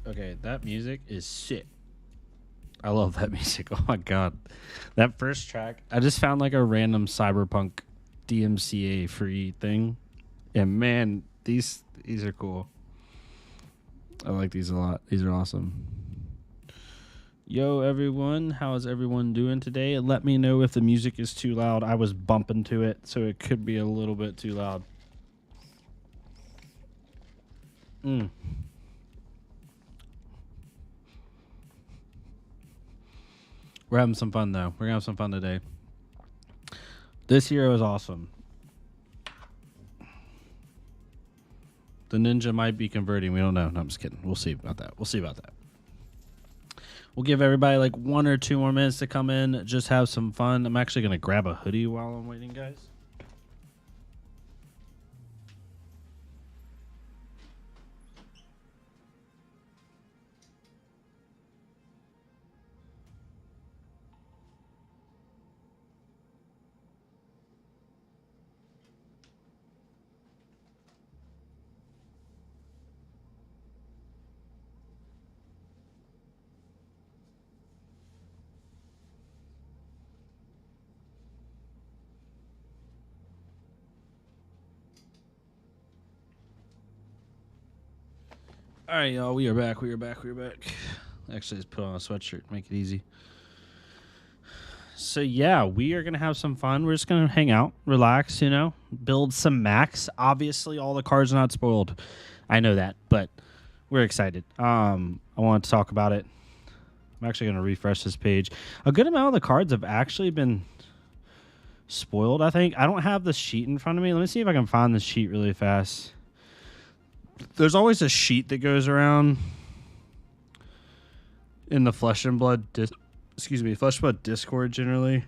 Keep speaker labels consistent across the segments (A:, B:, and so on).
A: Okay, that music is sick. I love that music. Oh my god. That first track, I just found like a random cyberpunk DMCA free thing. And man, these are cool. I like these a lot. These are awesome. Yo everyone, how is everyone doing today? Let me know if the music is too loud. I was bumping to it, so it could be a little bit too loud. We're having some fun though. We're gonna have some fun today. This hero is awesome. The ninja might be converting. We don't know. No, I'm just kidding. We'll see about that. We'll give everybody like 1 or 2 more minutes to come in. Just have some fun. I'm actually going to grab a hoodie while I'm waiting, guys. All right, y'all. We are back. Actually, just put on a sweatshirt. Make it easy. So, yeah, we are going to have some fun. We're just going to hang out, relax, build some max. Obviously, all the cards are not spoiled. I know that, but we're excited. I want to talk about it. I'm actually going to refresh this page. A good amount of the cards have actually been spoiled, I think. I don't have the sheet in front of me. Let me see if I can find the sheet really fast. There's always a sheet that goes around in the Flesh and Blood Flesh and Blood Discord generally.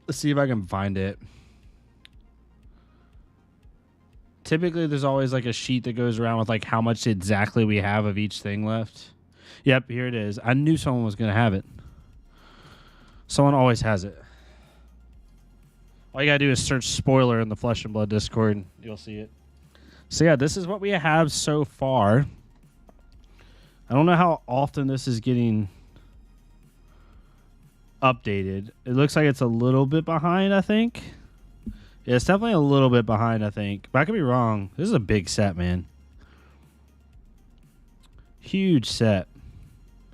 A: Let's see if I can find it. Typically there's always like a sheet that goes around with like how much exactly we have of each thing left. Yep, here it is. I knew someone was going to have it. Someone always has it. All you got to do is search spoiler in the Flesh and Blood Discord and you'll see it. So yeah, this is what we have so far. I don't know how often this is getting updated. It looks like it's a little bit behind, I think. Yeah, it's definitely a little bit behind, I think. But I could be wrong. This is a big set, man. Huge set.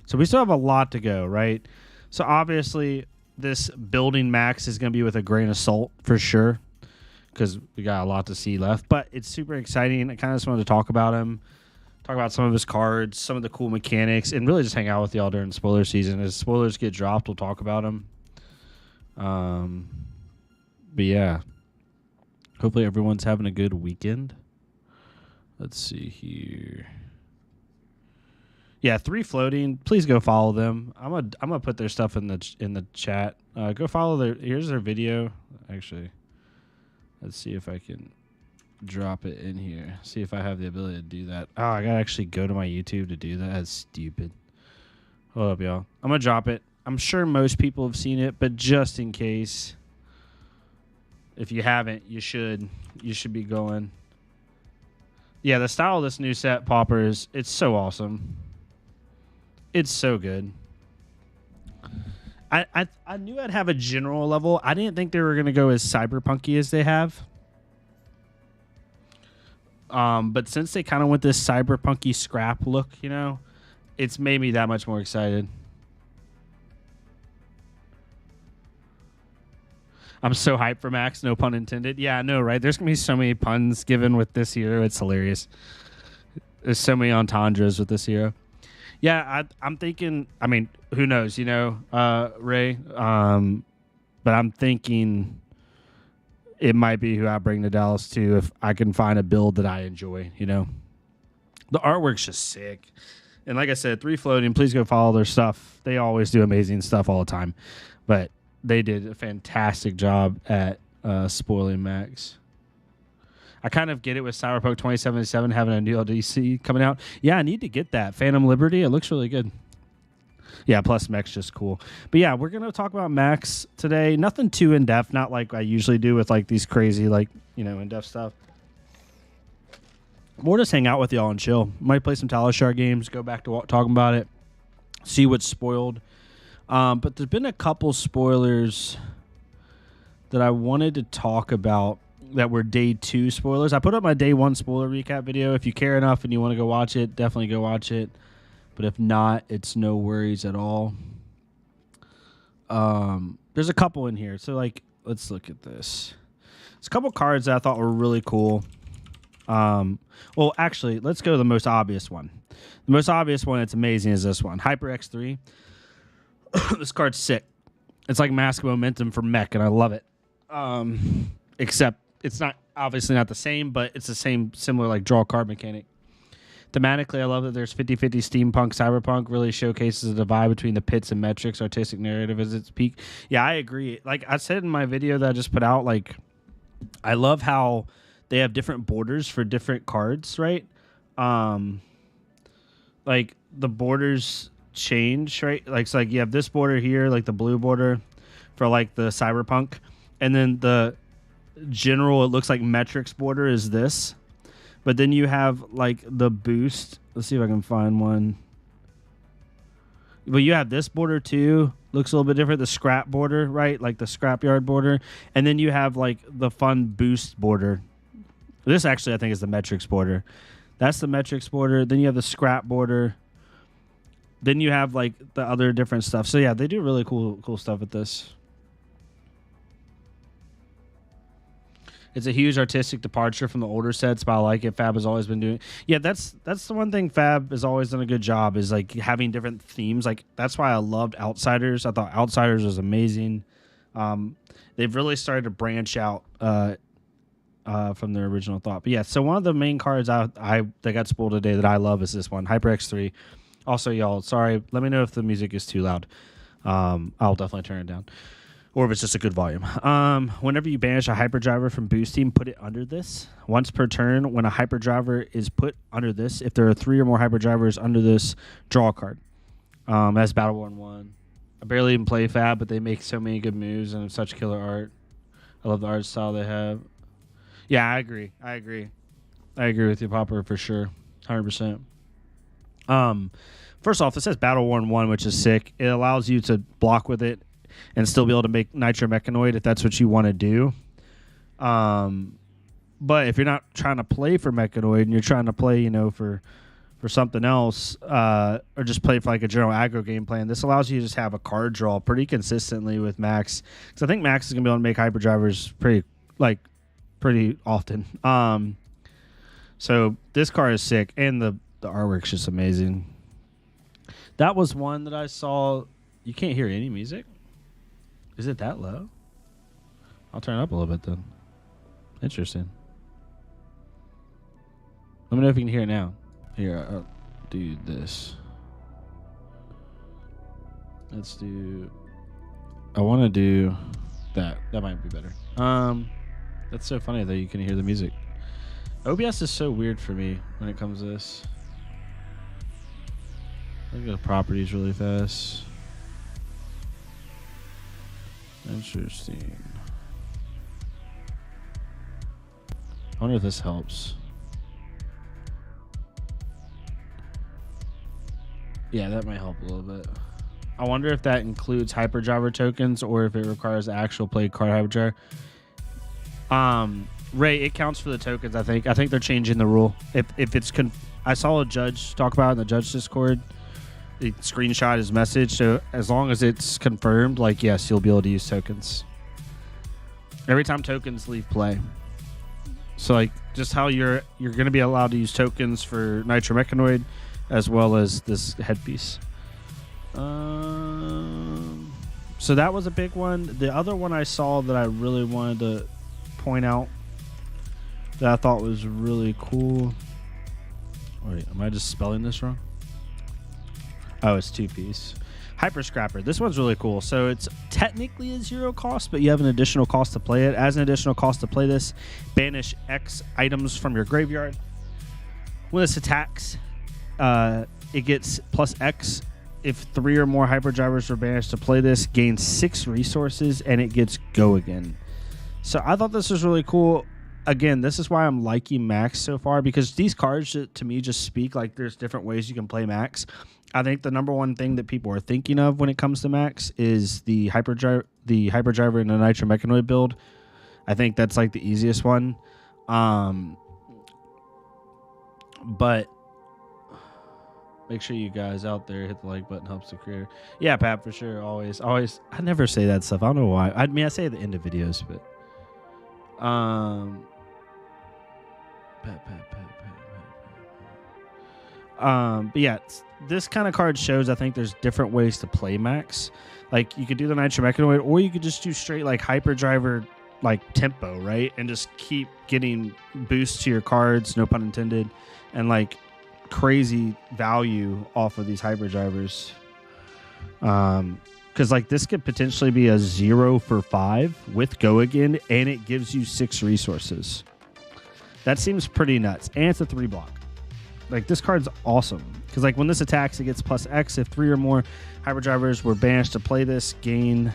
A: So we still have a lot to go, right? So obviously this building max is going to be with a grain of salt for sure because we got a lot to see left. But it's super exciting. I kind of just wanted to talk about him, talk about some of his cards, some of the cool mechanics, and really just hang out with y'all during spoiler season. As spoilers get dropped, we'll talk about them. But yeah, hopefully everyone's having a good weekend. Let's see here. Yeah, 3 floating. Please go follow them. I'm gonna put their stuff in the chat. Go follow their. Here's their video. Actually, let's see if I can drop it in here. See if I have the ability to do that. Oh, I gotta actually go to my YouTube to do that. That's stupid. Hold up, y'all. I'm gonna drop it. I'm sure most people have seen it, but just in case, if you haven't, you should. You should be going. Yeah, the style of this new set, Poppers, it's so awesome. It's so good. I knew I'd have a general level. I didn't think they were going to go as cyberpunky as they have. But since they kind of went this cyberpunky scrap look, it's made me that much more excited. I'm so hyped for Max, no pun intended. Yeah, I know, right? There's going to be so many puns given with this hero. It's hilarious. There's so many entendres with this hero. Yeah, I'm thinking, I mean, who knows, Ray? But I'm thinking it might be who I bring to Dallas too if I can find a build that I enjoy, The artwork's just sick. And like I said, 3 floating, please go follow their stuff. They always do amazing stuff all the time. But they did a fantastic job at spoiling Max. I kind of get it with Cyberpunk 2077 having a new LDC coming out. Yeah, I need to get that. Phantom Liberty, it looks really good. Yeah, plus Mech's just cool. But yeah, we're going to talk about Max today. Nothing too in-depth, not like I usually do with like these crazy, in-depth stuff. We'll just hang out with y'all and chill. Might play some Talishar games, go back to talking about it, see what's spoiled. But there's been a couple spoilers that I wanted to talk about that were day 2 spoilers. I put up my day 1 spoiler recap video. If you care enough and you want to go watch it, definitely go watch it. But if not, it's no worries at all. There's a couple in here. So, like, let's look at this. There's a couple cards that I thought were really cool. Well, actually, let's go to the most obvious one. The most obvious one that's amazing is this one. Hyper X3. This card's sick. It's like Mask Momentum for mech, and I love it. Except it's not obviously not the same, but it's the same similar like draw card mechanic. Thematically, I love that there's 50-50 steampunk, cyberpunk. Really showcases the divide between the pits and metrics. Artistic narrative is its peak. Yeah, I agree. Like I said in my video that I just put out, like I love how they have different borders for different cards, right? Like the borders change, right? Like it's like you have this border here, like the blue border for like the cyberpunk, and then the general, it looks like metrics border is this. But then you have like the boost. Let's see if I can find one. But you have this border too. Looks a little bit different. The scrap border, right? Like the scrapyard border. And then you have like the fun boost border. This actually I think is the metrics border. That's the metrics border. Then you have the scrap border. Then you have like the other different stuff. So yeah, they do really cool stuff with this. It's a huge artistic departure from the older sets, but I like it. Fab has always been doing. Yeah, that's the one thing Fab has always done a good job is like having different themes. Like that's why I loved Outsiders. I thought Outsiders was amazing. They've really started to branch out from their original thought. But yeah, so one of the main cards that got spoiled today that I love is this one, Hyper X3. Also, y'all, sorry, let me know if the music is too loud. I'll definitely turn it down. Or if it's just a good volume. Whenever you banish a hyperdriver from boost team, put it under this. Once per turn, when a hyperdriver is put under this, if there are 3 or more hyperdrivers under this, draw a card. That's Battle Worn 1. I barely even play Fab, but they make so many good moves and such killer art. I love the art style they have. Yeah, I agree with you, Popper, for sure. 100%. First off, it says Battle Worn 1, which is sick. It allows you to block with it and still be able to make Nitro Mechanoid if that's what you want to do. But if you're not trying to play for Mechanoid and you're trying to play, you know, for something else, or just play for like a general aggro game plan, this allows you to just have a card draw pretty consistently with Max. Because I think Max is going to be able to make hyperdrivers pretty often. So this card is sick, and the artwork's just amazing. That was one that I saw. You can't hear any music? Is it that low? I'll turn it up a little bit then. Interesting. Let me know if you can hear it now. Here, I'll do this. Let's do... I want to do that. That might be better. That's so funny that you can hear the music. OBS is so weird for me when it comes to this. Look at the properties really fast. Interesting. I wonder if this helps. Yeah, that might help a little bit. I wonder if that includes hyperdriver tokens or if it requires the actual play card hyperdriver. Ray, it counts for the tokens, I think. I think they're changing the rule. If it's I saw a judge talk about it in the judge Discord. He screenshot his message, so as long as it's confirmed, like, yes, you'll be able to use tokens. Every time tokens leave play. So, like, just how you're going to be allowed to use tokens for Nitro Mechanoid as well as this headpiece. So that was a big one. The other one I saw that I really wanted to point out that I thought was really cool. Wait, am I just spelling this wrong? Oh, it's 2-piece. Hyper Scrapper. This one's really cool. So it's technically a 0 cost, but you have an additional cost to play it. As an additional cost to play this, banish X items from your graveyard. When this attacks, it gets plus X. If 3 or more hyperdrivers are banished to play this, gains 6 resources, and it gets go again. So I thought this was really cool. again, this is why I'm liking Max so far, because these cards to me just speak like there's different ways you can play Max. I think the number one thing that people are thinking of when it comes to Max is the hyperdriver and the Nitro Mechanoid build. I think that's like the easiest one. But make sure you guys out there hit the like button, helps the creator. Yeah, Pat, for sure. Always. I never say that stuff. I don't know why. I mean, I say it at the end of videos, but but yeah, this kind of card shows I think there's different ways to play Max. Like you could do the Nitro Mechanoid, or you could just do straight like hyperdriver like tempo, right? And just keep getting boosts to your cards, no pun intended, and like crazy value off of these hyperdrivers. Because like this could potentially be a 0 for 5 with Go Again, and it gives you 6 resources. That seems pretty nuts. And it's a 3 block. Like this card's awesome. Because like when this attacks, it gets plus X. If 3 or more hyperdrivers were banished to play this, gain.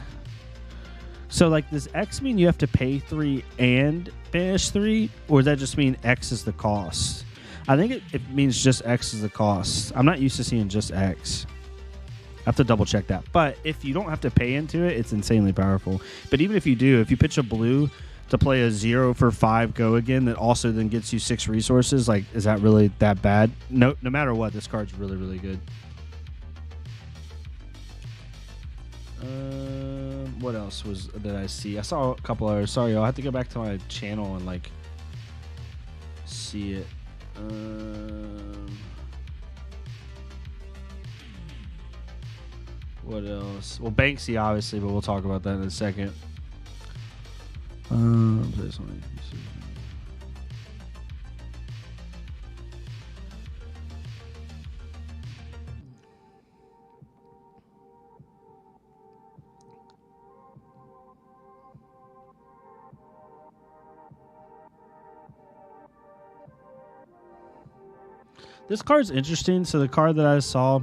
A: So like does X mean you have to pay 3 and banish 3? Or does that just mean X is the cost? I think it means just X is the cost. I'm not used to seeing just X. I have to double check that. But if you don't have to pay into it, it's insanely powerful. But even if you do, if you pitch a blue to play a 0 for 5 Go Again that also then gets you 6 resources, like is that really that bad? No matter what, this card's really, really good. What else did I see? I saw a couple others. Sorry, I'll have to go back to my channel and like see it. What else? Well, Banksy, obviously, but we'll talk about that in a second. This card's interesting. So the card that I saw,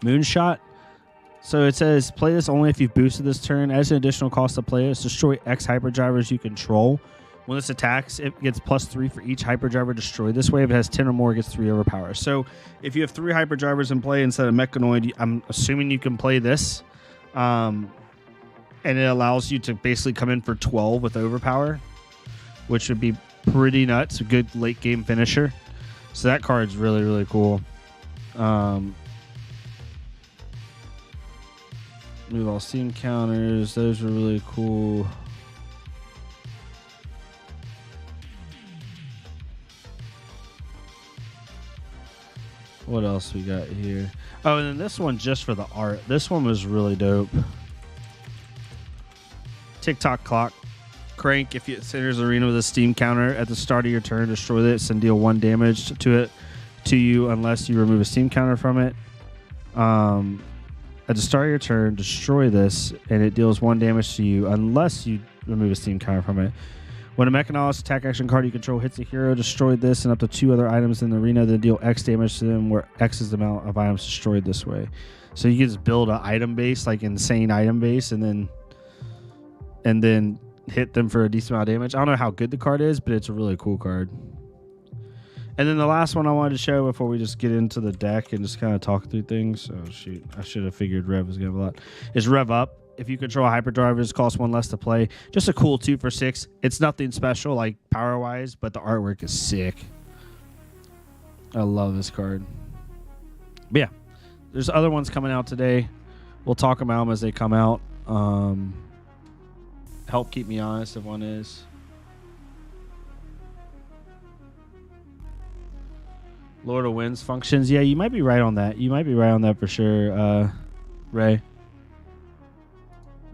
A: Moonshot. So it says, play this only if you've boosted this turn. As an additional cost to play this, destroy X hyperdrivers you control. When this attacks, it gets +3 for each hyperdriver destroyed this way. If it has 10 or more, it gets 3 overpower. So if you have 3 hyperdrivers in play instead of Mechanoid, I'm assuming you can play this. And it allows you to basically come in for 12 with overpower, which would be pretty nuts. A good late game finisher. So that card's really, really cool. Move all steam counters. Those are really cool. What else we got here? Oh, and then this one just for the art. This one was really dope. TikTok clock. Crank. If it enters arena with a steam counter at the start of your turn, destroy this and deal 1 damage to you unless you remove a steam counter from it. At the start of your turn, destroy this and it deals 1 damage to you unless you remove a steam counter from it. When a Mechanologist attack action card you control hits a hero, destroy this and up to 2 other items in the arena, then deal X damage to them, where X is the amount of items destroyed this way. So you can just build an item base, like insane item base, and then hit them for a decent amount of damage. I don't know how good the card is, but it's a really cool card. And then the last one I wanted to show before we just get into the deck and just kind of talk through things. Oh, shoot. I should have figured Rev was going to have a lot. Is Rev Up. If you control hyperdrivers, costs 1 less to play. Just a cool 2 for 6. It's nothing special, like, power-wise, but the artwork is sick. I love this card. But, yeah. There's other ones coming out today. We'll talk about them as they come out. Help keep me honest if one is. Lord of Winds functions. Yeah, you might be right on that. You might be right on that for sure, Ray.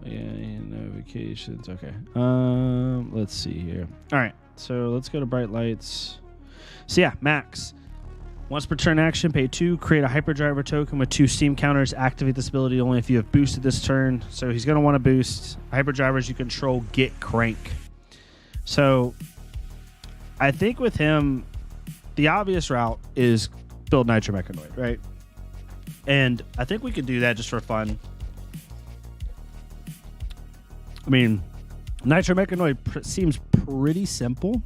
A: Yeah, notifications. Okay. Let's see here. All right. So let's go to Bright Lights. So yeah, Max. Once per turn action, pay 2. Create a hyperdriver token with 2 steam counters. Activate this ability only if you have boosted this turn. So he's going to want to boost. Hyperdrivers you control get Crank. So I think with him, the obvious route is build Nitro Mechanoid, right? And I think we could do that just for fun. I mean, Nitro Mechanoid seems pretty simple,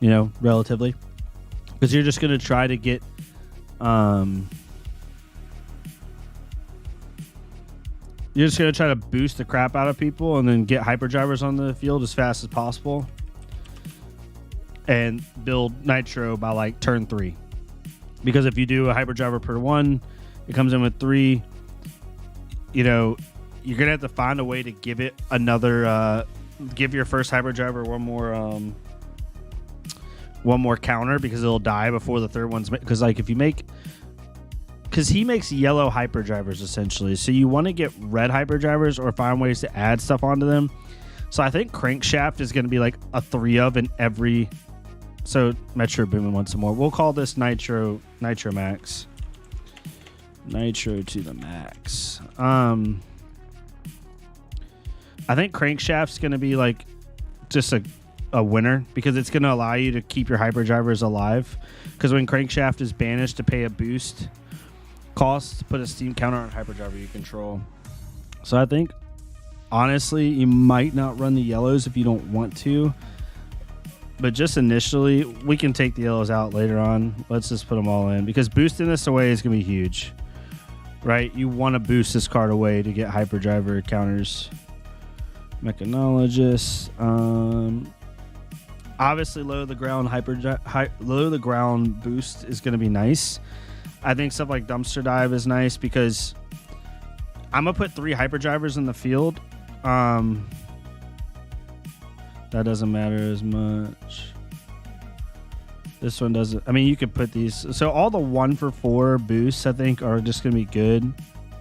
A: you know, relatively, because you're just going to try to get you're just going to try to boost the crap out of people and then get hyperdrivers on the field as fast as possible and build Nitro by like turn 3. Because if you do a hyperdriver per 1, it comes in with 3, you know, you're going to have to find a way to give it another, give your first hyperdriver one more counter, because it'll die before the third one's, because like if you make, because he makes yellow hyperdrivers essentially, so you want to get red hyperdrivers or find ways to add stuff onto them. So I think Crankshaft is going to be like a 3 of in every. So Metro Boomin wants some more. We'll call this Nitro Max. Nitro to the max. I think Crankshaft's going to be like just a winner, because it's going to allow you to keep your hyperdrivers alive. Because when Crankshaft is banished to pay a boost cost to put a steam counter on hyperdriver you control. So I think honestly you might not run the yellows if you don't want to, but just initially we can take the yellows out later on. Let's just put them all in, because boosting this away is gonna be huge, right? You want to boost this card away to get hyperdriver counters. Mechanologist, obviously low the ground boost is going to be nice. I think stuff like Dumpster Dive is nice, because I'm going to put 3 hyperdrivers in the field. That doesn't matter as much. This one doesn't. I mean, you could put these. So all the 1 for 4 boosts, I think, are just going to be good.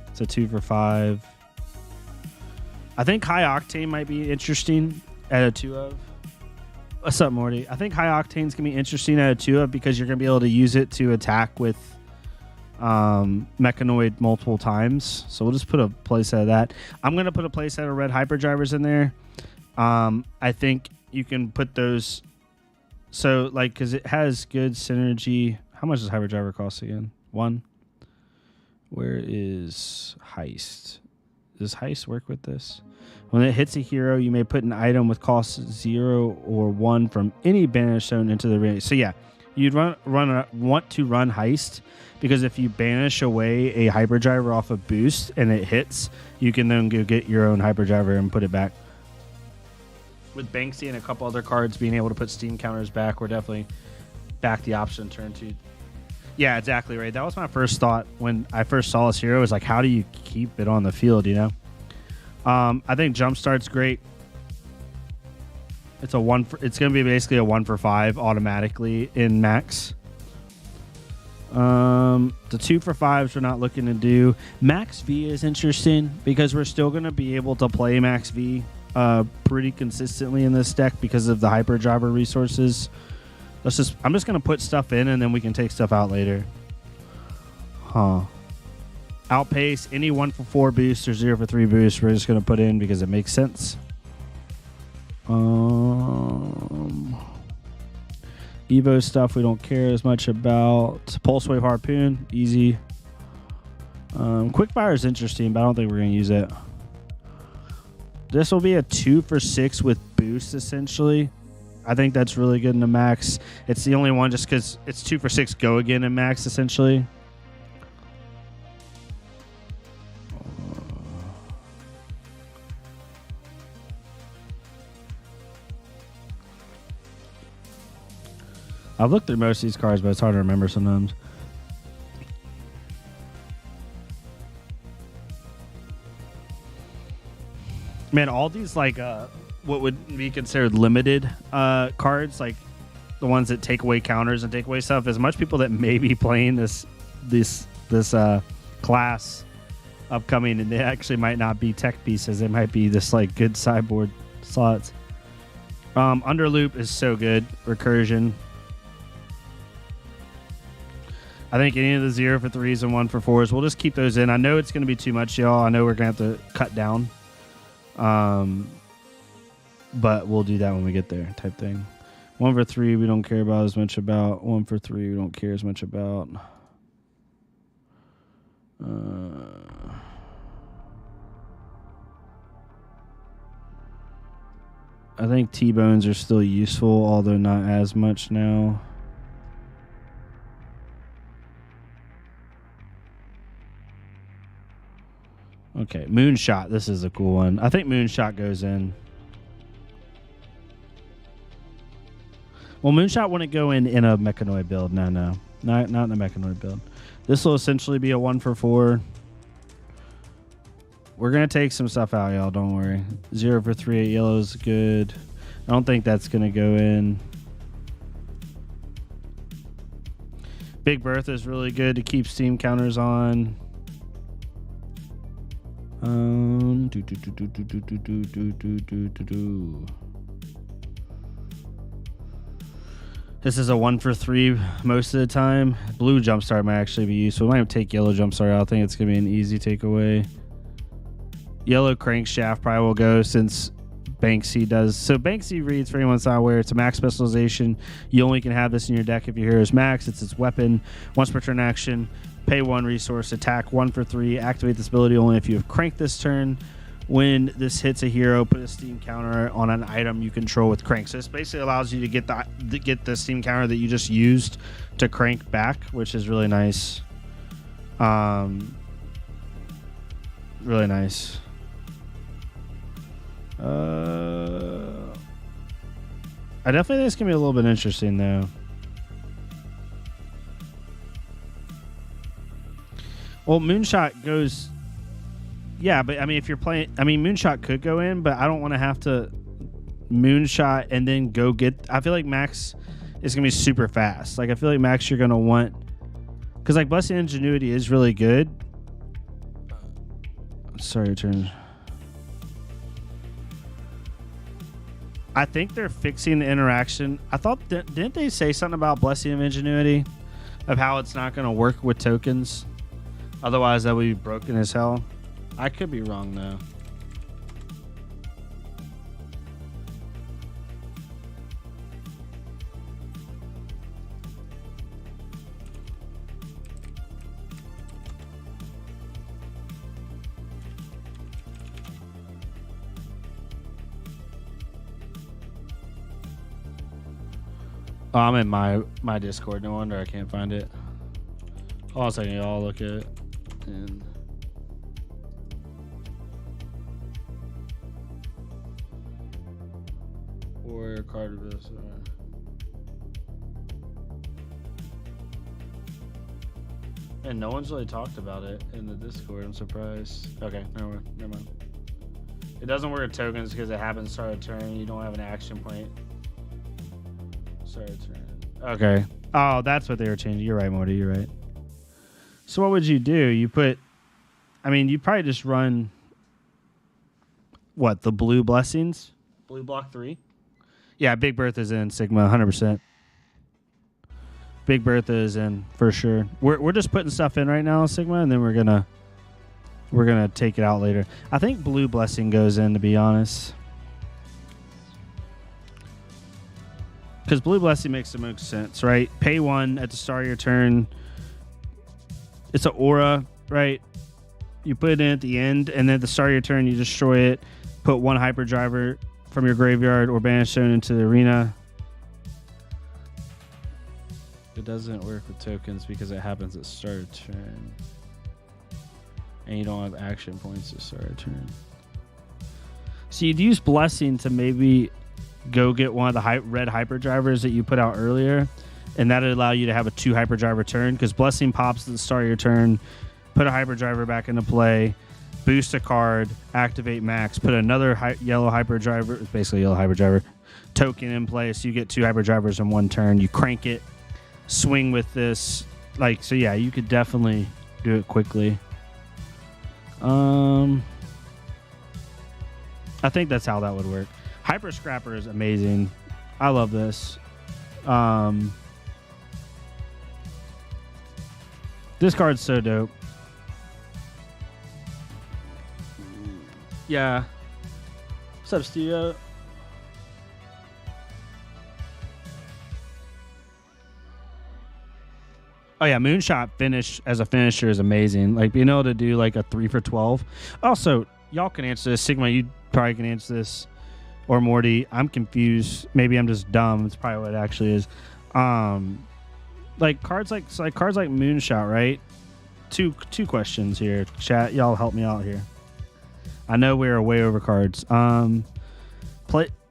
A: It's a 2 for 5. I think High Octane might be interesting at a 2 of. What's up, Morty? I think High Octane's going to be interesting at a 2 of, because you're going to be able to use it to attack with Mechanoid multiple times. So we'll just put a playset of that. I'm going to put a playset of red hyperdrivers in there. I think you can put those. So, like, because it has good synergy. How much does hyperdriver cost again? 1. Where is Heist? Does Heist work with this? When it hits a hero, you may put an item with cost 0 or 1 from any banished zone into the range. So yeah, you'd want to run Heist, because if you banish away a hyperdriver off a boost and it hits, you can then go get your own hyperdriver and put it back. With Banksy and a couple other cards being able to put steam counters back, we're definitely back the option turn 2. Yeah, exactly right. That was my first thought when I first saw this hero. Was like, how do you keep it on the field? You know, I think Jumpstart's great. It's going to be basically a 1 for 5 automatically in Max. The 2 for 5s we're not looking to do. Max V is interesting, because we're still going to be able to play Max V pretty consistently in this deck because of the hyperdriver resources. I'm just going to put stuff in, and then we can take stuff out later. Outpace, any 1 for 4 boost or 0 for 3 boost, we're just going to put in because it makes sense. Evo stuff we don't care as much about. Pulse Wave Harpoon, easy. Quickfire is interesting, but I don't think we're going to use it. This will be a 2 for 6 with boost, essentially. I think that's really good in the Max. It's the only one just because it's 2 for 6 go again in Max, essentially. I've looked through most of these cards, but it's hard to remember sometimes. Man, all these, like, what would be considered limited cards, like the ones that take away counters and take away stuff, as much people that may be playing this class upcoming, and they actually might not be tech pieces. They might be this, like, good sideboard slots. Underloop is so good. Recursion. I think any of the 0 for 3s and 1 for 4s, we'll just keep those in. I know it's going to be too much, y'all. I know we're going to have to cut down. But we'll do that when we get there, type thing. 1 for 3, we don't care about as much about. 1 for 3, we don't care as much about. I think T-bones are still useful, although not as much now. Okay, Moonshot. This is a cool one. I think Moonshot goes in. Well, Moonshot wouldn't go in a Mechanoid build. No. Not in the Mechanoid build. This will essentially be a 1-for-4. We're going to take some stuff out, y'all. Don't worry. 0 for 3 yellow is good. I don't think that's going to go in. Big Bertha is really good to keep steam counters on. This is a 1-for-3 most of the time. Blue Jumpstart might actually be useful. We might take yellow Jumpstart out. I think it's going to be an easy takeaway. Yellow Crankshaft probably will go since Banksy does. So Banksy reads, for anyone that's not aware, it's a max specialization. You only can have this in your deck if your hero is max. It's its weapon. Once per turn action, pay 1 resource, attack 1 for 3, activate this ability only if you have cranked this turn. When this hits a hero, put a steam counter on an item you control with crank. So this basically allows you to get the steam counter that you just used to crank back, which is really nice. Really nice. I definitely think it's gonna be a little bit interesting though. Well, Moonshot goes. Yeah, but I mean, if you're playing, I mean, Moonshot could go in, but I don't want to have to Moonshot and then go get. I feel like Max is gonna be super fast. Like I feel like Max, you're gonna want, because like Blessing Ingenuity is really good. Sorry, turn. I think they're fixing the interaction. I thought didn't they say something about Blessing of Ingenuity, of how it's not gonna work with tokens? Otherwise, that would be broken as hell. I could be wrong though. Oh, I'm in my Discord. No wonder I can't find it. Hold on a second, y'all. Look at it. And Warrior card of this. And no one's really talked about it in the Discord. I'm surprised. Okay, never mind. It doesn't work with tokens because it happens start a turn. You don't have an action point. Start a turn. Okay. Oh, that's what they were changing. You're right, Morty. You're right. So what would you do? You put, I mean, you probably just run, what, the blue blessings? Blue block 3? Yeah, Big Bertha's in, Sigma, 100%. Big Bertha is in, for sure. We're just putting stuff in right now, Sigma, and then we're gonna take it out later. I think Blue Blessing goes in, to be honest. Because Blue Blessing makes the most sense, right? Pay 1 at the start of your turn. It's an aura, right? You put it in at the end, and then at the start of your turn, you destroy it. Put 1 hyperdriver from your graveyard or banish zone into the arena. It doesn't work with tokens because it happens at start of turn. And you don't have action points to start a turn. So you'd use Blessing to maybe go get one of the red hyperdrivers that you put out earlier. And that would allow you to have a 2 hyperdriver turn, because Blessing pops at the start of your turn, put a hyperdriver back into play, boost a card, activate Max, put another yellow hyperdriver, basically yellow hyperdriver, token in play, so you get 2 hyperdrivers in 1 turn. You crank it, swing with this. Like, so yeah, you could definitely do it quickly. I think that's how that would work. Hyper Scrapper is amazing. I love this. This card's so dope. Yeah. What's up, Studio? Oh yeah, Moonshot finish as a finisher is amazing. Like being able to do like a 3 for 12. Also, y'all can answer this. Sigma, you probably can answer this. or Morty. I'm confused. Maybe I'm just dumb. It's probably what it actually is. Like cards like Moonshot, right? Two questions here. Chat, y'all help me out here. I know we're way over cards.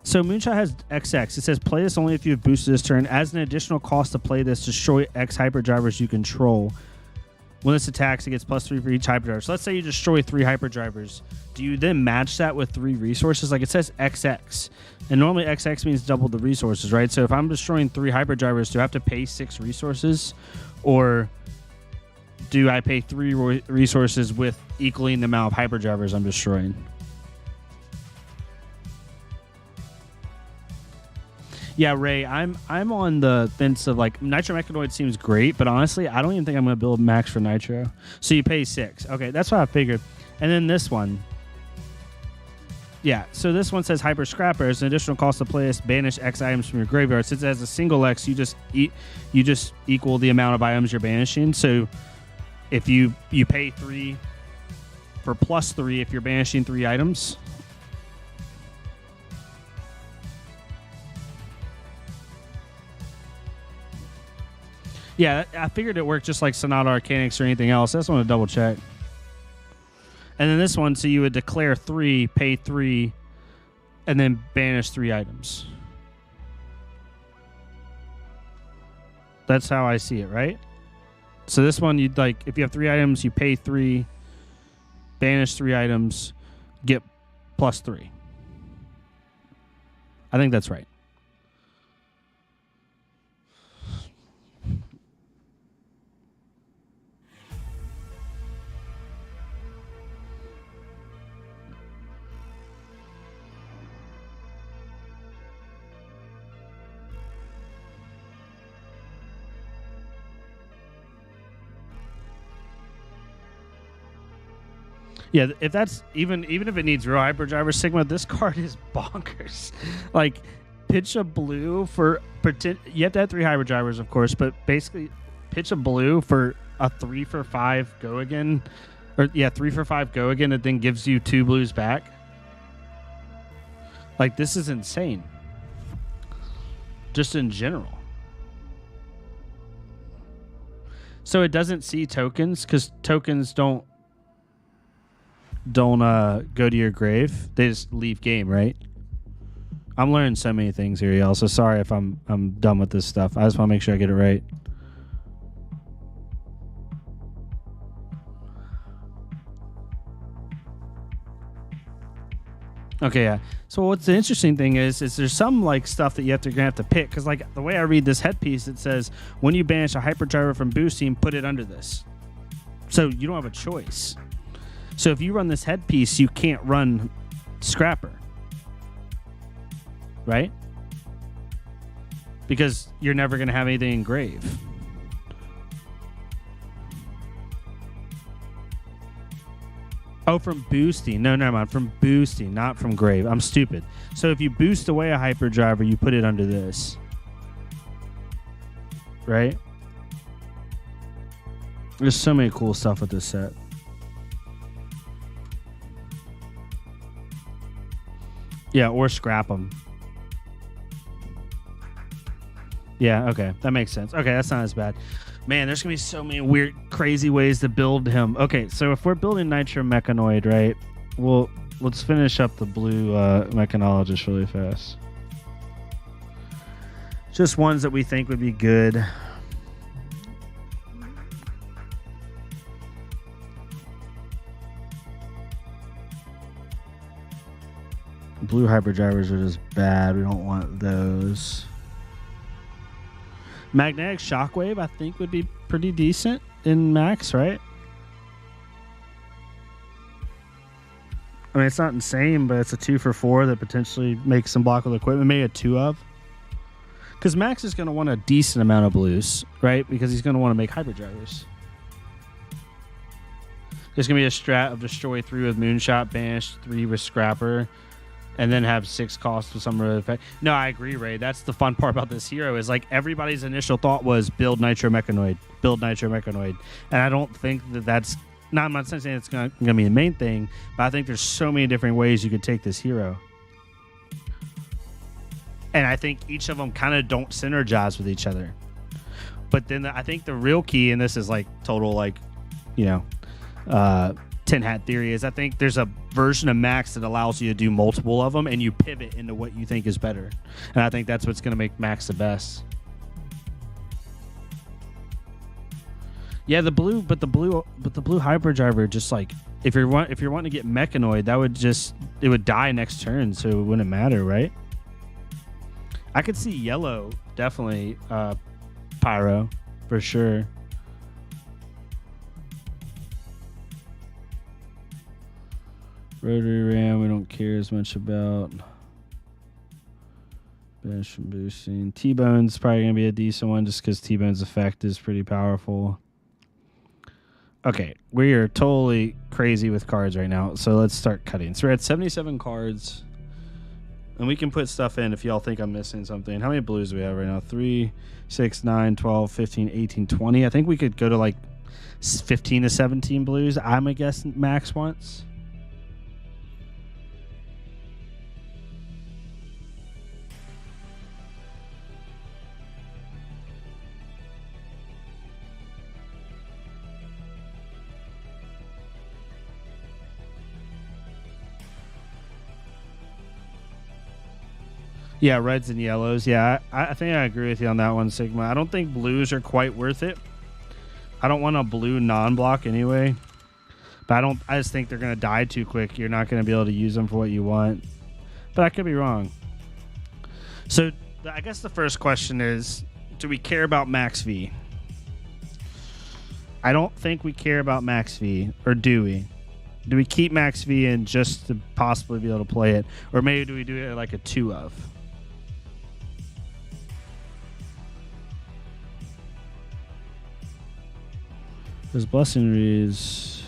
A: So Moonshot has XX. It says play this only if you have boosted this turn. As an additional cost to play this, destroy X hyperdrivers you control. When this attacks, it gets +3 for each hyperdriver. So let's say you destroy 3 hyperdrivers. Do you then match that with 3 resources? Like it says XX. And normally XX means double the resources, right? So if I'm destroying 3 hyperdrivers, do I have to pay 6 resources? Or do I pay 3 resources with equaling the amount of hyperdrivers I'm destroying? Yeah, Ray, I'm on the fence of like Nitro Mechanoid seems great, but honestly, I don't even think I'm going to build Max for Nitro. So you pay 6. Okay, that's what I figured. And then this one. Yeah, so this one says Hyper Scrapper. It's an additional cost to play this. Banish X items from your graveyard. Since it has a single X, you just equal the amount of items you're banishing. So if you pay 3 for +3 if you're banishing 3 items. Yeah, I figured it worked just like Sonata Arcanix or anything else. I just want to double check. And then this one, so you would declare 3, pay 3, and then banish 3 items. That's how I see it, right? So this one, you'd like, if you have 3 items, you pay 3, banish 3 items, get +3. I think that's right. Yeah, if that's even if it needs real hyperdriver Sigma, this card is bonkers. Like, pitch a blue for you have to have 3 hyperdrivers, of course, but basically pitch a blue for a 3 for 5 go again, or yeah, 3 for 5 go again. It then gives you 2 blues back. Like, this is insane. Just in general. So it doesn't see tokens because tokens don't go to your grave. They just leave game, right? I'm learning so many things here, y'all. So sorry if I'm done with this stuff. I just want to make sure I get it right. Okay, yeah. So what's the interesting thing is there's some like stuff that you're gonna have to pick, because like the way I read this headpiece, it says when you banish a hyperdriver from boosting, put it under this. So you don't have a choice. So if you run this headpiece, you can't run Scrapper, right? Because you're never going to have anything in grave. Oh, from boosting. No, never mind. From boosting, not from grave. I'm stupid. So if you boost away a hyperdriver, you put it under this, right? There's so many cool stuff with this set. Yeah, or scrap them. Yeah, okay. That makes sense. Okay, that's not as bad. Man, there's going to be so many weird, crazy ways to build him. Okay, so if we're building Nitro Mechanoid, right, well, let's finish up the blue Mechanologist really fast. Just ones that we think would be good. Blue hyperdrivers are just bad. We don't want those. Magnetic Shockwave, I think, would be pretty decent in Max, right? I mean, it's not insane, but it's a 2 for 4 that potentially makes some blockable equipment. Maybe a 2 of. Because Max is going to want a decent amount of blues, right? Because he's going to want to make hyperdrivers. There's going to be a strat of destroy 3 with Moonshot, banish 3 with Scrapper, and then have 6 costs with some other effect. No, I agree, Ray. That's the fun part about this hero is like everybody's initial thought was build Nitro Mechanoid, build Nitro Mechanoid. And I don't think that's, I'm not saying it's going to be the main thing, but I think there's so many different ways you could take this hero. And I think each of them kind of don't synergize with each other. But then I think the real key, and this is like total like, you know, tin hat theory, is I think there's a version of Max that allows you to do multiple of them and you pivot into what you think is better. And I think that's what's going to make Max the best. Yeah, the blue hyperdriver, just like if you're wanting to get mechanoid, that would it would die next turn, so it wouldn't matter, right? I could see yellow definitely pyro for sure. Rotary ram we don't care as much about. Banish from boosting. T-Bone's probably gonna be a decent one just because T-Bone's effect is pretty powerful. Okay, we are totally crazy with cards right now, so let's start cutting. So we're at 77 cards, and we can put stuff in if y'all think I'm missing something. How many blues do we have right now? 3, 6, 9, 12, 15, 18, 20. I think we could go to like 15 to 17 blues. I'm a guess Max wants. Yeah, reds and yellows. Yeah, I think I agree with you on that one, Sigma. I don't think blues are quite worth it. I don't want a blue non-block anyway. But I just think they're going to die too quick. You're not going to be able to use them for what you want. But I could be wrong. So I guess the first question is, do we care about Max V? I don't think we care about Max V. Or do we? Do we keep Max V in just to possibly be able to play it? Or maybe do we do it like a 2 of? Because Blessing reads...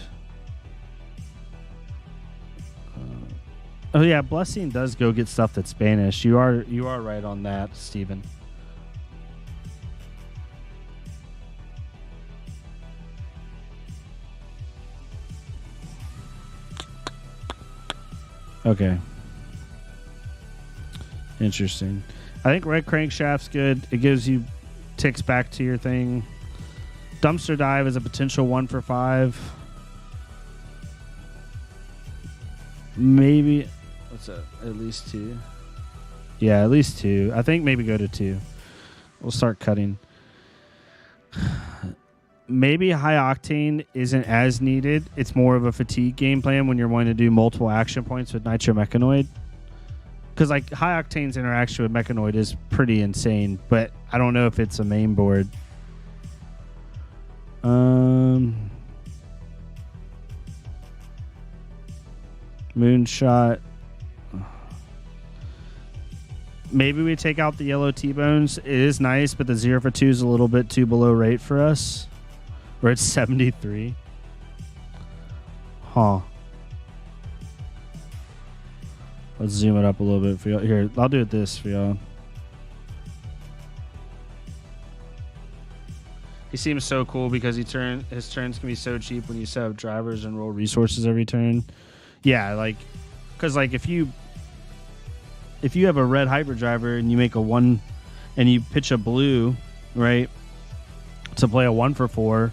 A: oh yeah, Blessing does go get stuff that's Spanish. You are right on that, Steven. Okay. Interesting. I think red crankshaft's good. It gives you ticks back to your thing. Dumpster dive is a potential 1 for 5. Maybe what's that? At least 2. Yeah, at least 2. I think maybe go to 2. We'll start cutting. Maybe high octane isn't as needed. It's more of a fatigue game plan when you're wanting to do multiple action points with Nitro Mechanoid. Because like high octane's interaction with Mechanoid is pretty insane, but I don't know if it's a main board. Moonshot. Maybe we take out the yellow T-Bones. It is nice, but the 0 for 2 is a little bit too below rate for us. We're at 73. Huh. Let's zoom it up a little bit for y'all. Here, I'll do it this for y'all. He seems so cool because his turns can be so cheap when you set up drivers and roll resources every turn. Yeah, like, because like if you have a red hyperdriver and you make a 1 and you pitch a blue, right, to play a 1 for 4,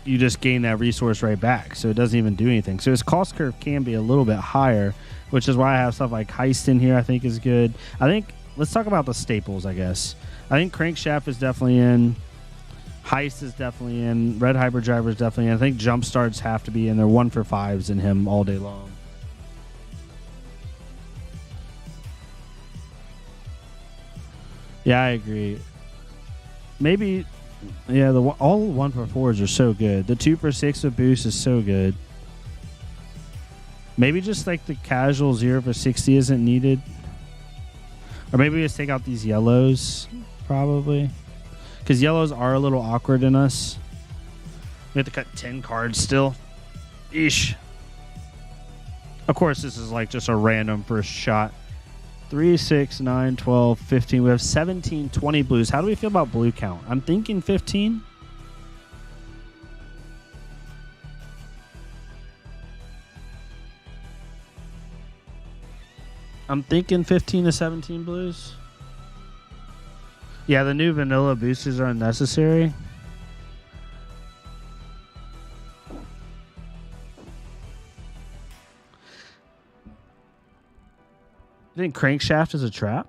A: you just gain that resource right back. So it doesn't even do anything. So his cost curve can be a little bit higher, which is why I have stuff like Heist in here I think is good. I think, let's talk about the staples, I guess. I think Crankshaft is definitely in. Heist is definitely in. Red Hyperdriver is definitely in. I think Jump Starts have to be in. They're 1 for 5s in him all day long. Yeah, I agree. Maybe, yeah, all 1 for 4s are so good. The 2 for 6 with boost is so good. Maybe just like the casual 0 for 60 isn't needed. Or maybe we just take out these yellows, probably. Because yellows are a little awkward in us. We have to cut 10 cards still. Eesh. Of course, this is like just a random first shot. 3, 6, 9, 12, 15. We have 17, 20 blues. How do we feel about blue count? I'm thinking 15. I'm thinking 15 to 17 blues. Yeah, the new vanilla boosters are unnecessary. I think crankshaft is a trap.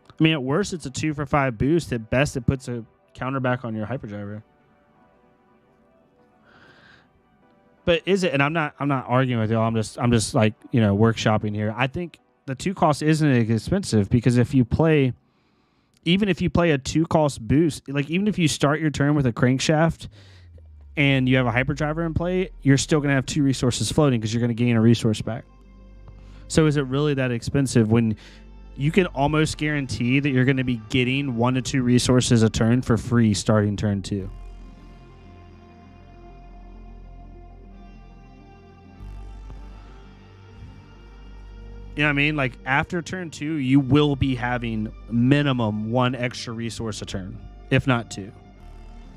A: I mean, at worst, it's a 2 for 5 boost. At best, it puts a counter back on your hyperdriver. But is it? And I'm not arguing with you. I'm just like, you know, workshopping here. I think the 2 cost isn't expensive because if you play, even if you play a 2 cost boost, like even if you start your turn with a crankshaft and you have a hyperdriver in play, you're still going to have 2 resources floating because you're going to gain a resource back. So is it really that expensive when you can almost guarantee that you're going to be getting 1 to 2 resources a turn for free starting turn 2? You know what I mean? Like after turn 2, you will be having minimum 1 extra resource a turn, if not 2.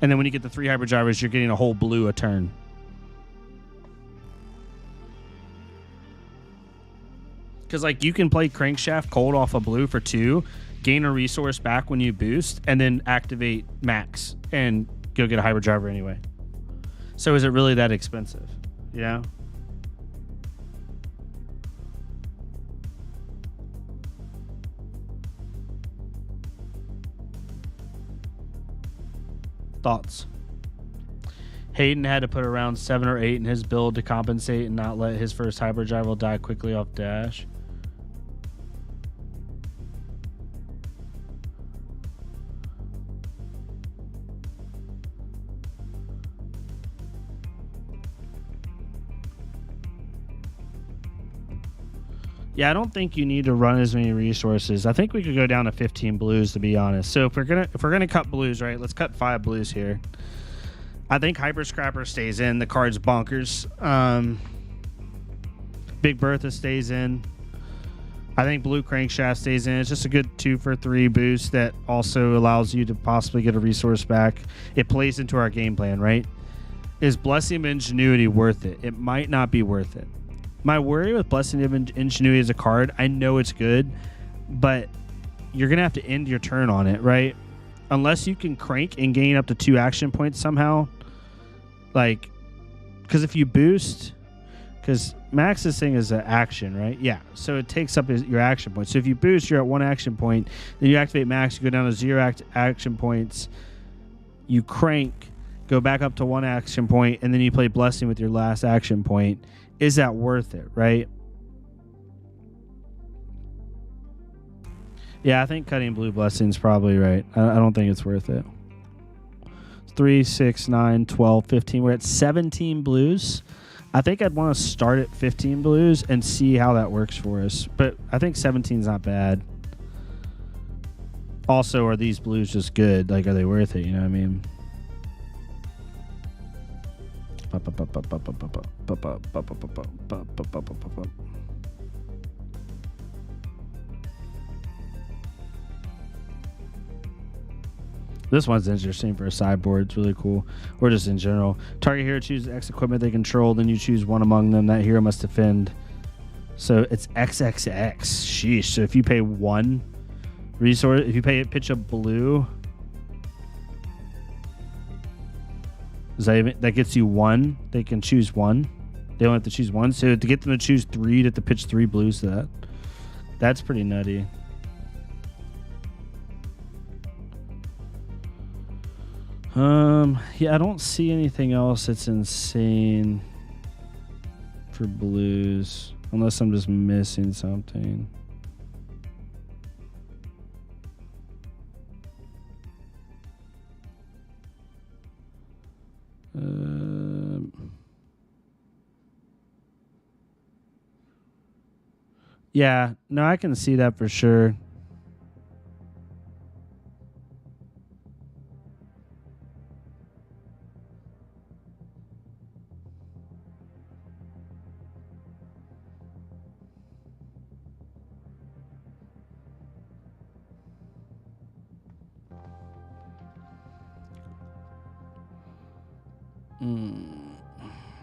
A: And then when you get the 3 hyperdrivers, you're getting a whole blue a turn. Because like you can play crankshaft cold off a blue for 2, gain a resource back when you boost, and then activate max and go get a hyperdriver anyway. So is it really that expensive? You know? Thoughts? Hayden had to put around 7 or 8 in his build to compensate and not let his first hyperdrive die quickly off dash. Yeah, I don't think you need to run as many resources. I think we could go down to 15 blues, to be honest. So if we're gonna cut blues, right? Let's cut 5 blues here. I think Hyper Scrapper stays in. The card's bonkers. Big Bertha stays in. I think Blue Crankshaft stays in. It's just a good 2 for 3 boost that also allows you to possibly get a resource back. It plays into our game plan, right? Is Blessing of Ingenuity worth it? It might not be worth it. My worry with Blessing of Ingenuity as a card, I know it's good, but you're going to have to end your turn on it, right? Unless you can crank and gain up to 2 action points somehow. Like, because if you boost, because Max's thing is an action, right? Yeah, so it takes up your action points. So if you boost, you're at 1 action point, then you activate Max, you go down to 0 action points, you crank, go back up to 1 action point, and then you play Blessing with your last action point. Is that worth it, right? Yeah, I think cutting Blue Blessing's probably right. I don't think it's worth it. 3, 6, 9, 12, 15. We're at 17 blues. I think I'd want to start at 15 blues and see how that works for us. But I think 17 is not bad. Also, are these blues just good? Like, are they worth it? You know what I mean? This one's interesting for a sideboard. It's really cool. Or just in general. Target hero chooses X equipment they control, then you choose one among them. That hero must defend. So it's XXX. Sheesh. So if you pay 1 resource, if you pitch a blue, that gets you 1. They can choose 1. They don't have to choose 1. So to get them to choose 3, you have to pitch 3 blues to that. That's pretty nutty. Yeah, I don't see anything else that's insane for blues, unless I'm just missing something. Yeah, no, I can see that for sure.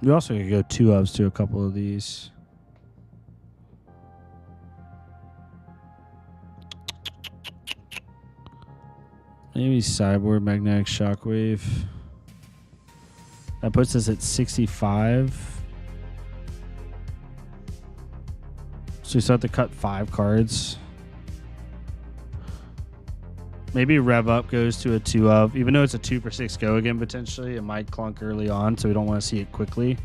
A: We also could go 2 ups to a couple of these. Maybe Cyborg Magnetic Shockwave. That puts us at 65. So we still have to cut 5 cards. Maybe Rev Up goes to a 2 of. Even though it's a 2 for 6 go again, potentially, it might clunk early on, so we don't want to see it quickly.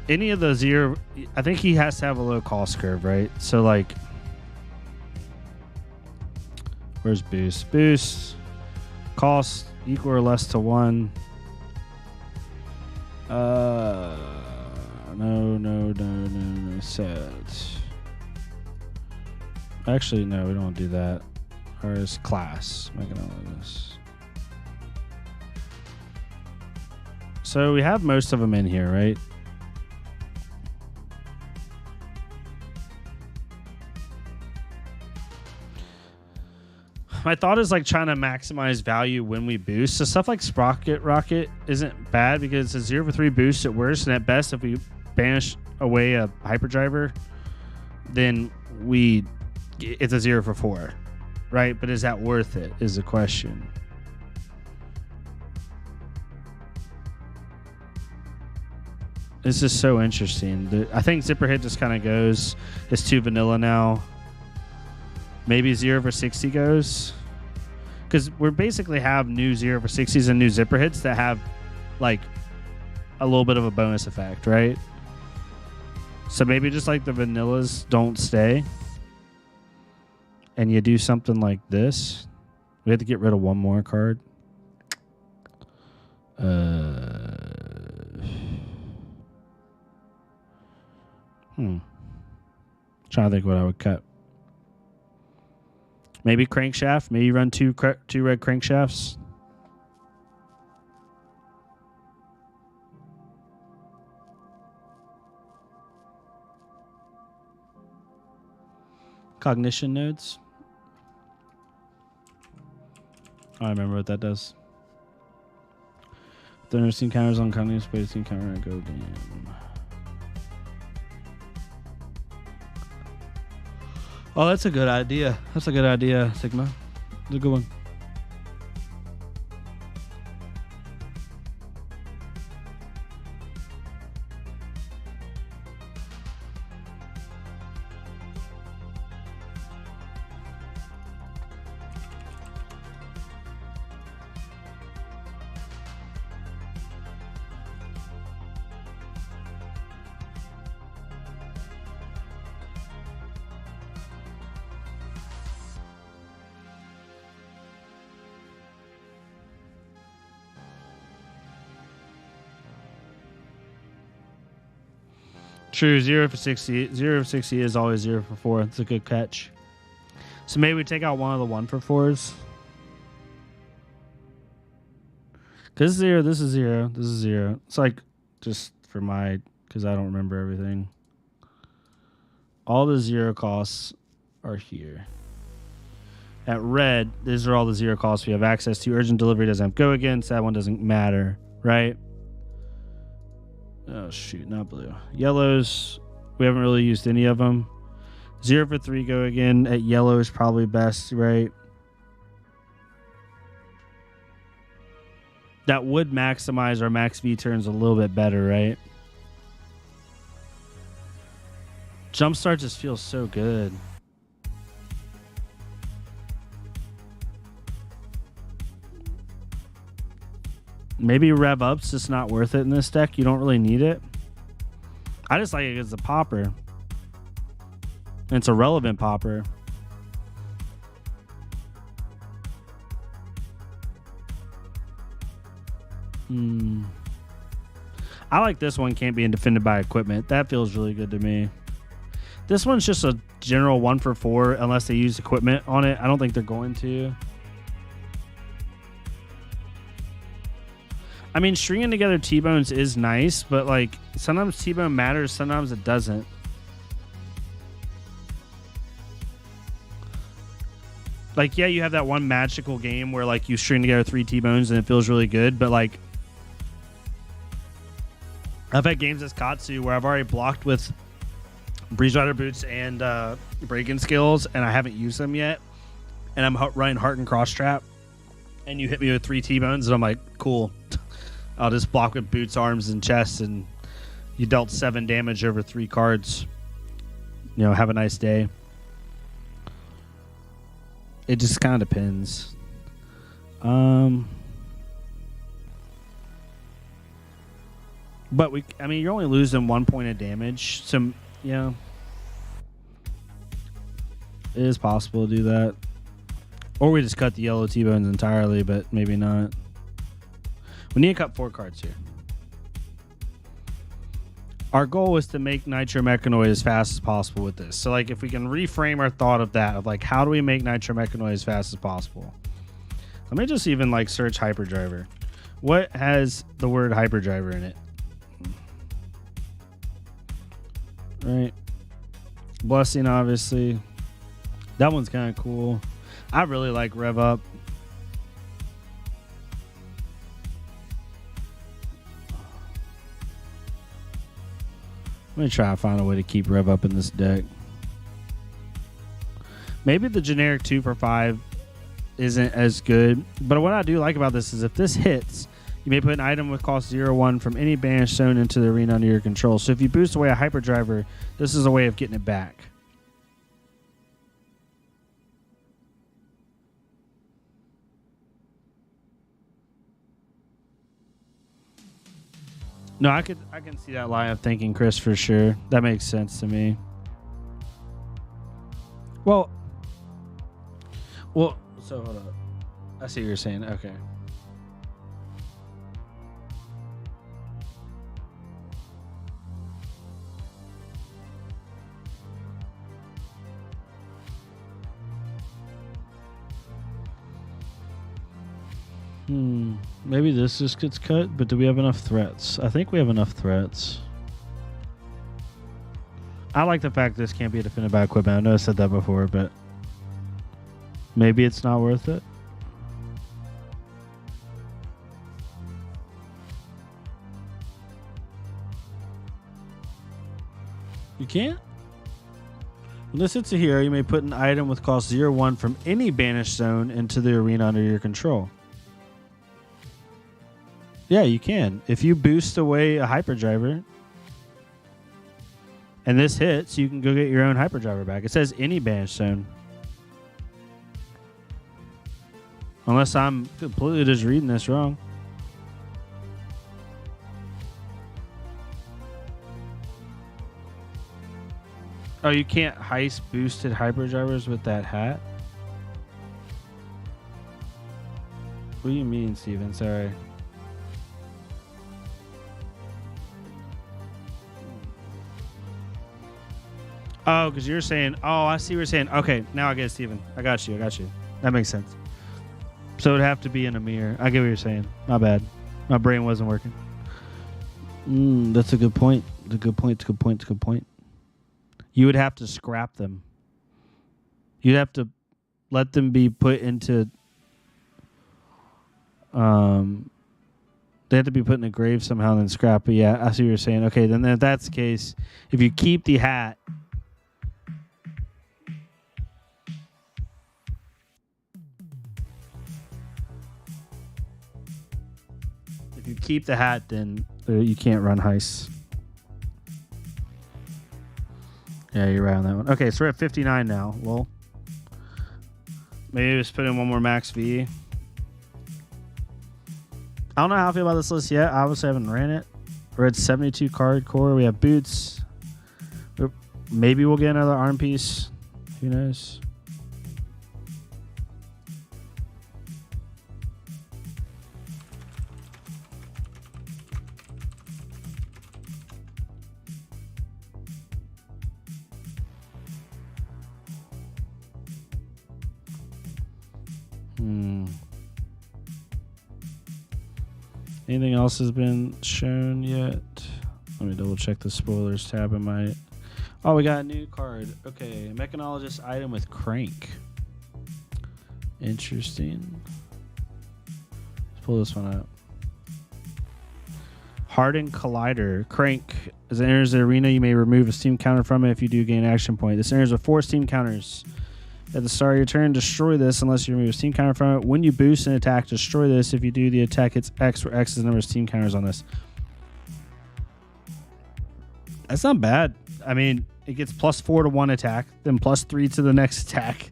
A: Any of the 0, I think he has to have a low cost curve, right? So, like, where's boost? Boost. Cost equal or less to 1. No. Set. Actually, no, we don't want to do that. Ours class. Make it all of this. So we have most of them in here, right? My thought is like trying to maximize value when we boost. So stuff like Sprocket Rocket isn't bad because it's a 0 for 3 boost at worst, and at best, if we banish away a Hyperdriver, then it's a 0 for 4, right? But is that worth it? Is the question. This is so interesting. I think Zipper Hit just kind of goes. It's too vanilla now. Maybe 0 for 60 goes. Because we basically have new 0 for 60s and new Zipper Hits that have like a little bit of a bonus effect, right? So maybe just like the vanillas don't stay. And you do something like this. We have to get rid of one more card. Trying to think what I would cut. Maybe crankshaft. Maybe run two red crankshafts. Cognition nodes. I remember what that does. The nursing counters on cognitive space counter and go down. Oh, that's a good idea. That's a good idea, Sigma. That's a good one. True, 0 for 60. 0 for 60 is always 0 for 4. It's a good catch. So maybe we take out one of the 1 for 4s. This is 0, this is 0, this is 0. It's like just for because I don't remember everything. All the 0 costs are here. At red, these are all the 0 costs we have access to. Urgent delivery doesn't have go again, so that one doesn't matter, right? Oh, shoot, not blue. Yellows, we haven't really used any of them. 0 for 3 go again. At yellow is probably best, right? That would maximize our max V turns a little bit better, right? Jumpstart just feels so good. Maybe Rev Up's just not worth it in this deck. You don't really need it. I just like it as a popper. And it's a relevant popper. I like this one, can't be defended by equipment. That feels really good to me. This one's just a general 1 for 4 unless they use equipment on it. I don't think they're going to. I mean, stringing together T-Bones is nice, but like sometimes T-Bone matters, sometimes it doesn't. Like, yeah, you have that one magical game where like you string together 3 T-Bones and it feels really good, but like I've had games as Katsu where I've already blocked with Breeze Rider boots and break-in skills, and I haven't used them yet. And I'm running Heart and Cross Trap, and you hit me with 3 T-bones, and I'm like, cool. I'll just block with boots, arms, and chest, and you dealt 7 damage over 3 cards. You know, have a nice day. It just kind of depends. But I mean, you're only losing 1 point of damage, so yeah, it is possible to do that. Or we just cut the yellow T-bones entirely, but maybe not. We need to cut 4 cards here. Our goal is to make Nitro Mechanoid as fast as possible with this. So, like, if we can reframe our thought of that, of like, how do we make Nitro Mechanoid as fast as possible? Let me just even like search Hyperdriver. What has the word Hyperdriver in it? Right. Blessing, obviously. That one's kind of cool. I really like Rev Up. Let me try to find a way to keep Rev Up in this deck. Maybe the generic 2 for 5 isn't as good, but what I do like about this is if this hits, you may put an item with cost 0/1 from any banished zone into the arena under your control. So if you boost away a Hyperdriver, this is a way of getting it back. No, I can see that line of thinking, Chris, for sure. That makes sense to me. Well, so hold up. I see what you're saying. Okay. Maybe this just gets cut, but do we have enough threats? I think we have enough threats. I like the fact this can't be defended by equipment. I know I said that before, but maybe it's not worth it. You can't? When this hits a hero, you may put an item with cost 0/1 from any banished zone into the arena under your control. Yeah, you can. If you boost away a Hyperdriver and this hits, you can go get your own Hyperdriver back. It says any banished zone. Unless I'm completely just reading this wrong. Oh, you can't heist boosted Hyperdrivers with that hat? What do you mean, Steven? Sorry. Oh, because you're saying, oh, I see what you're saying. Okay, now I get it, Steven. I got you. That makes sense. So it'd have to be in a mirror. I get what you're saying. My bad. My brain wasn't working. That's a good point. It's a good point. You would have to scrap them. You'd have to let them be put into... They have to be put in a grave somehow and then scrap. But yeah, I see what you're saying. Okay, then if that's the case, if you keep the hat... If you keep the hat, then you can't run heists. Yeah, you're right on that one. Okay, so we're at 59 now. Well, maybe just put in one more max V. I don't know how I feel about this list yet. I obviously haven't ran it. We're at 72 card core. We have boots. Maybe we'll get another arm piece. Who knows? Anything else has been shown yet? Let me double check the spoilers tab. I might. Oh, we got a new card. Okay, mechanologist item with crank. Interesting. Let's pull this one out. Hardened Collider. Crank. As it enters the arena, you may remove a steam counter from it if you do gain an action point. This enters with 4 steam counters. At the start of your turn, destroy this unless you remove a steam counter from it. When you boost an attack, destroy this. If you do, the attack hits X, where X is the number of steam counters on this. That's not bad. I mean, it gets +4 to one attack, then +3 to the next attack.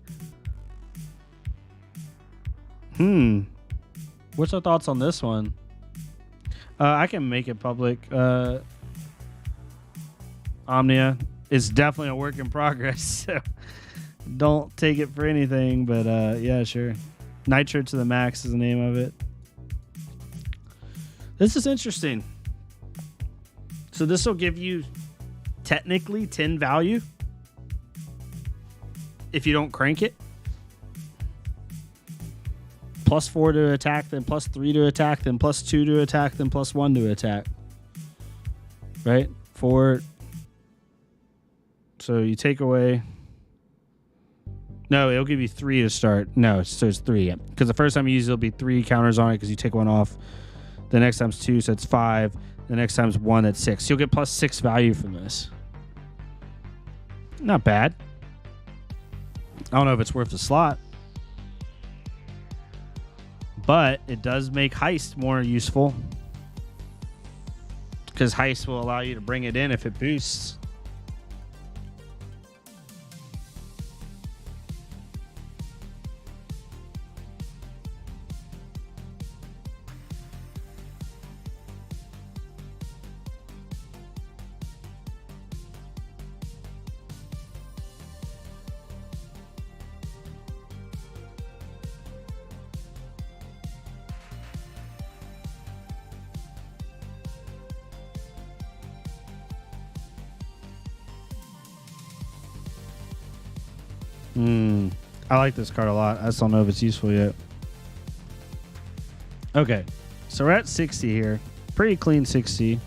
A: What's our thoughts on this one? I can make it public. Omnia is definitely a work in progress, so don't take it for anything. But yeah, sure. Nitro to the max is the name of it. This is interesting. So this will give you technically 10 value if you don't crank it. +4 to attack, then +3 to attack, then +2 to attack, then +1 to attack. Right? 4. So you take away. No, it'll give you 3 to start. No, so it's 3. Because the first time you use it, it'll be 3 counters on it because you take one off. The next time's 2, so it's 5. The next time's 1, that's 6. You'll get +6 value from this. Not bad. I don't know if it's worth the slot. But it does make Heist more useful. Because Heist will allow you to bring it in if it boosts. I like this card a lot. I just don't know if it's useful yet. Okay, so we're at 60 here. Pretty clean 60.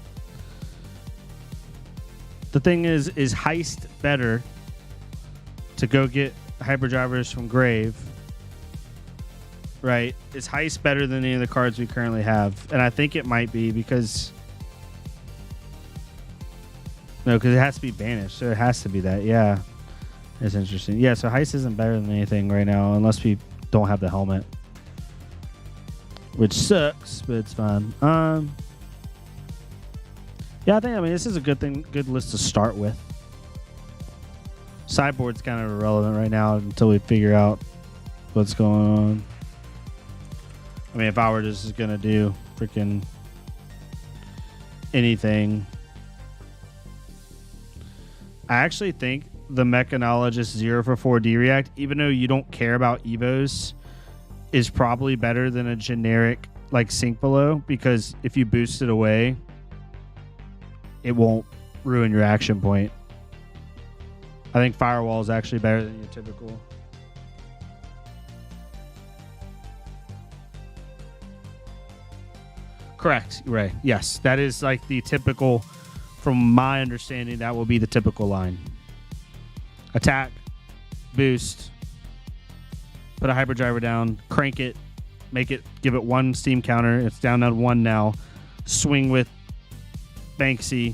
A: The thing is Heist better to go get Hyperdrivers from Grave? Right? Is Heist better than any of the cards we currently have? And I think it might be because... No, because it has to be banished, so it has to be that. Yeah. That's interesting. Yeah, so Heist isn't better than anything right now unless we don't have the helmet. Which sucks, but it's fine. Yeah, I mean this is a good list to start with. Sideboard's kind of irrelevant right now until we figure out what's going on. I mean, if I were just gonna do freaking anything, I actually think the Mechanologist 0 for 4 D-React, even though you don't care about Evos, is probably better than a generic like Sink Below, because if you boost it away, it won't ruin your action point. I think Firewall is actually better than your typical. Correct, Ray. Yes, that is like the typical, from my understanding, that will be the typical line. Attack, boost, put a Hyperdriver down, crank it, make it, give it 1 steam counter. It's down to 1 now. Swing with Banksy.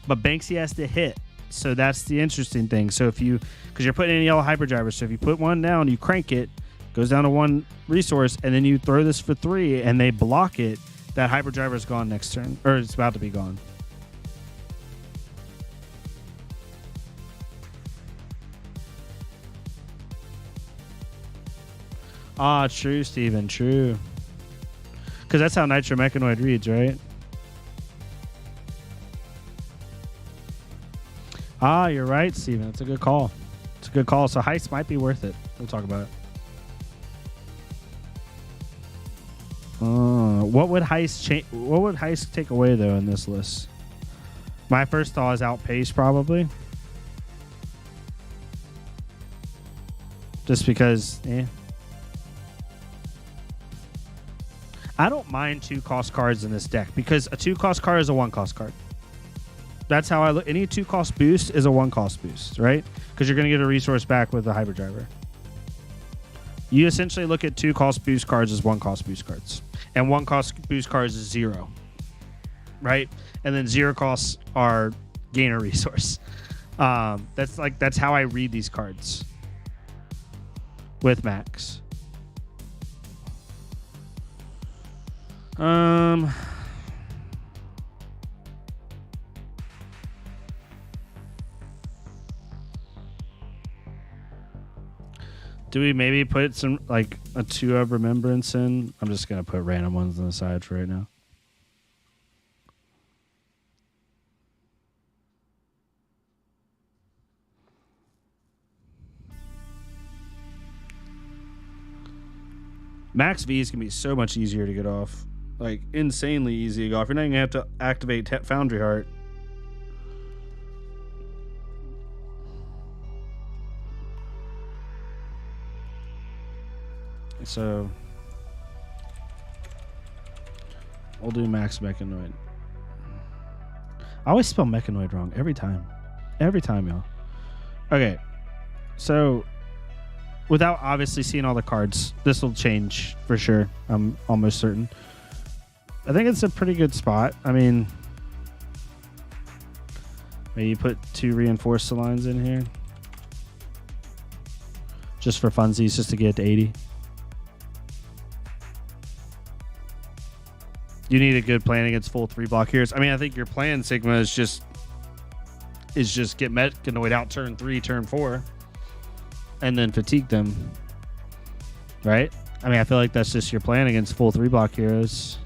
A: But Banksy has to hit. So that's the interesting thing. So if you, because you're putting in yellow Hyperdriver, so if you put 1 down, you crank it, goes down to 1 resource, and then you throw this for 3 and they block it, that Hyperdriver is gone next turn. Or it's about to be gone. Ah, true, Steven, true. Because that's how Nitro Mechanoid reads, right? Ah, you're right, Steven. It's a good call. It's a good call. So Heist might be worth it. We'll talk about it. What would Heist take away though in this list? My first thought is Outpace probably. Just because, I don't mind 2-cost cards in this deck because a 2-cost card is a 1-cost card. That's how I look. Any 2-cost boost is a 1-cost boost, right? Because you're going to get a resource back with the Hyperdriver. You essentially look at 2 cost boost cards as 1 cost boost cards. And 1 cost boost cards is 0. Right? And then 0 costs are gain a resource. That's how I read these cards with Max. Do we maybe put some, like, a 2 of Remembrance in? I'm just going to put random ones on the side for right now. Max V is going to be so much easier to get off. Like, insanely easy to get off. You're not going to have to activate Foundry Heart. So we'll do Max Mechanoid. I always spell Mechanoid wrong every time. Every time, y'all. Okay. So without obviously seeing all the cards, this will change for sure. I'm almost certain. I think it's a pretty good spot. I mean, maybe put 2 reinforced lines in here. Just for funsies, just to get to 80. You need a good plan against full 3-block heroes. I mean, I think your plan, Sigma, is just get Mechanoid out turn 3, turn 4, and then fatigue them. Right? I mean, I feel like that's just your plan against full 3-block heroes.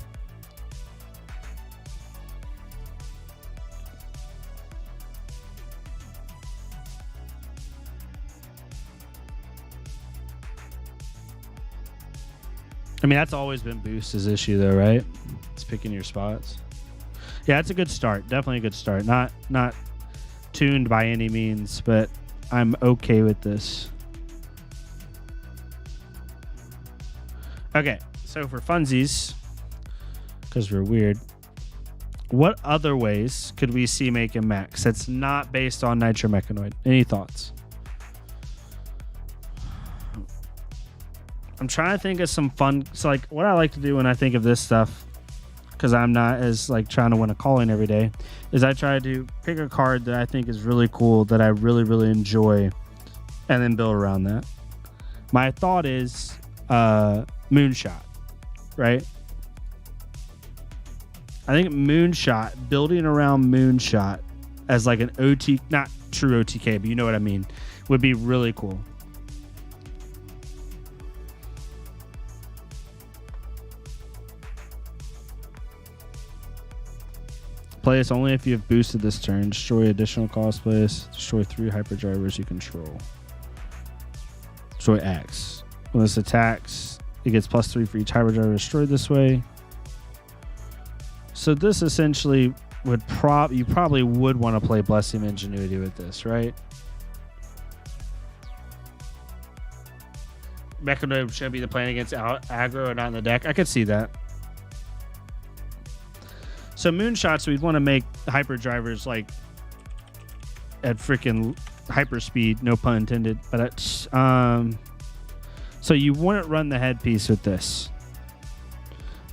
A: I mean, that's always been Boost's issue, though, right? It's picking your spots. Yeah, it's a good start. Definitely a good start. Not tuned by any means, but I'm okay with this. Okay, so for funsies, because we're weird, what other ways could we see making Max that's not based on Nitro Mechanoid? Any thoughts? I'm trying to think of some fun. So, like, what I like to do when I think of this stuff, because I'm not as, like, trying to win a calling every day, is I try to pick a card that I think is really cool, that I really, really enjoy, and then build around that. My thought is Moonshot, right? I think Moonshot, building around Moonshot as like an OT, not true OTK, but you know what I mean, would be really cool. Play this only if you have boosted this turn. Destroy additional cost plays. Destroy 3 hyperdrivers you control. Destroy X. When this attacks, it gets +3 for each hyperdriver destroyed this way. So this essentially would you probably would want to play Blessing Ingenuity with this, right? Mechanoid should be the plan against aggro and not in the deck. I could see that. So Moonshots, we'd want to make hyperdrivers like at freaking hyper speed, no pun intended. But it's, so you wouldn't run the headpiece with this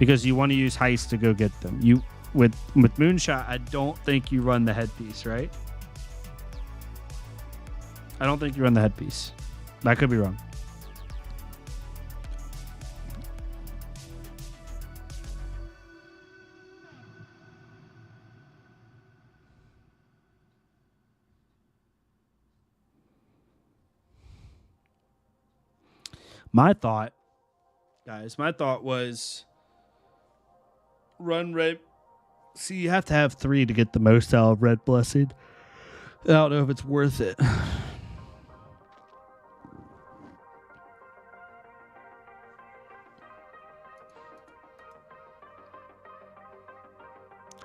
A: because you want to use heist to go get them. You with Moonshot, I don't think you run the headpiece, right? I don't think you run the headpiece. I could be wrong. My thought was run red. See, you have to have 3 to get the most out of Red Blessing. I don't know if it's worth it.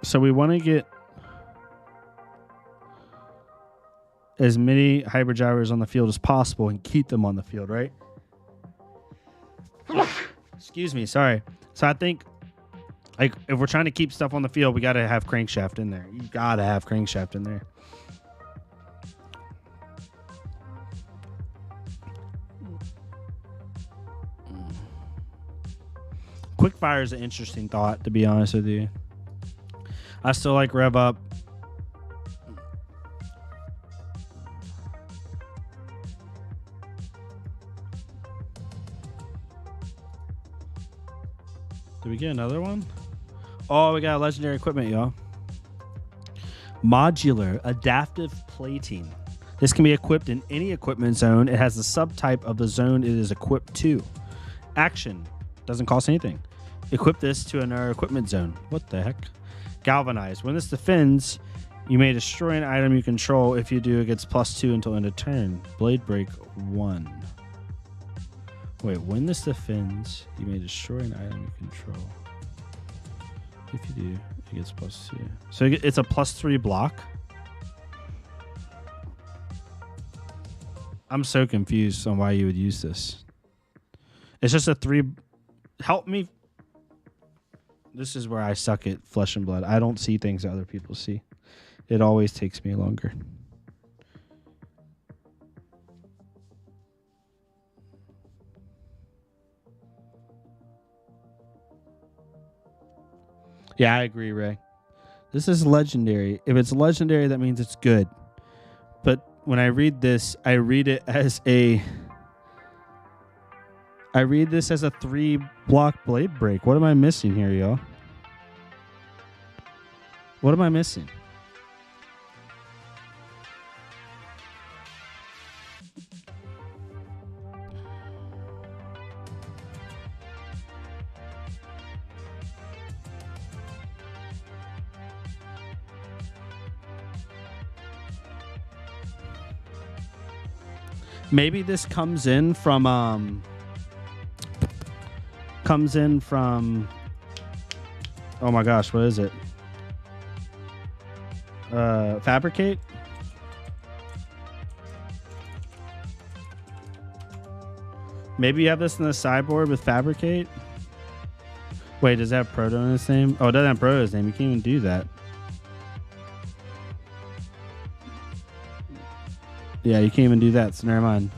A: So we want to get as many hyperdrivers on the field as possible and keep them on the field, right? Excuse me, sorry. So I think, like, if we're trying to keep stuff on the field, we got to have Crankshaft in there. You got to have Crankshaft in there. Quickfire is an interesting thought, to be honest with you. I still like Rev Up. Did we get another one? Oh, we got legendary equipment, y'all. Modular adaptive plating. This can be equipped in any equipment zone. It has the subtype of the zone it is equipped to. Action. Doesn't cost anything. Equip this to another equipment zone. What the heck? Galvanize. When this defends, you may destroy an item you control. If you do, it gets +2 until end of turn. Blade Break 1. Wait, when this defends, you may destroy an item you control. If you do, it gets +2. So it's a +3 block. I'm so confused on why you would use this. It's just a 3. Help me. This is where I suck at Flesh and Blood. I don't see things that other people see. It always takes me longer. Yeah, I agree, Ray. This is legendary. If it's legendary, that means it's good. But when I read this, I read it as a 3-block blade break. What am I missing here, y'all? What am I missing? Maybe this comes in from oh my gosh, what is it? Fabricate? Maybe you have this in the sideboard with Fabricate? Wait, does that have Proto in its name? Oh, it doesn't have Proto in its name. You can't even do that. Yeah, you can't even do that, so never mind.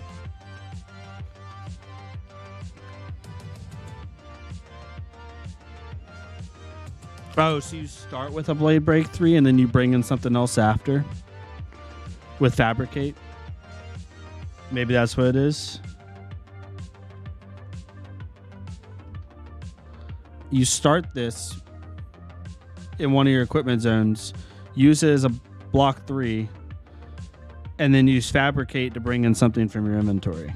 A: Oh, so you start with a Blade Break 3 and then you bring in something else after? With Fabricate? Maybe that's what it is. You start this in one of your equipment zones, use it as a block 3, and then use Fabricate to bring in something from your inventory.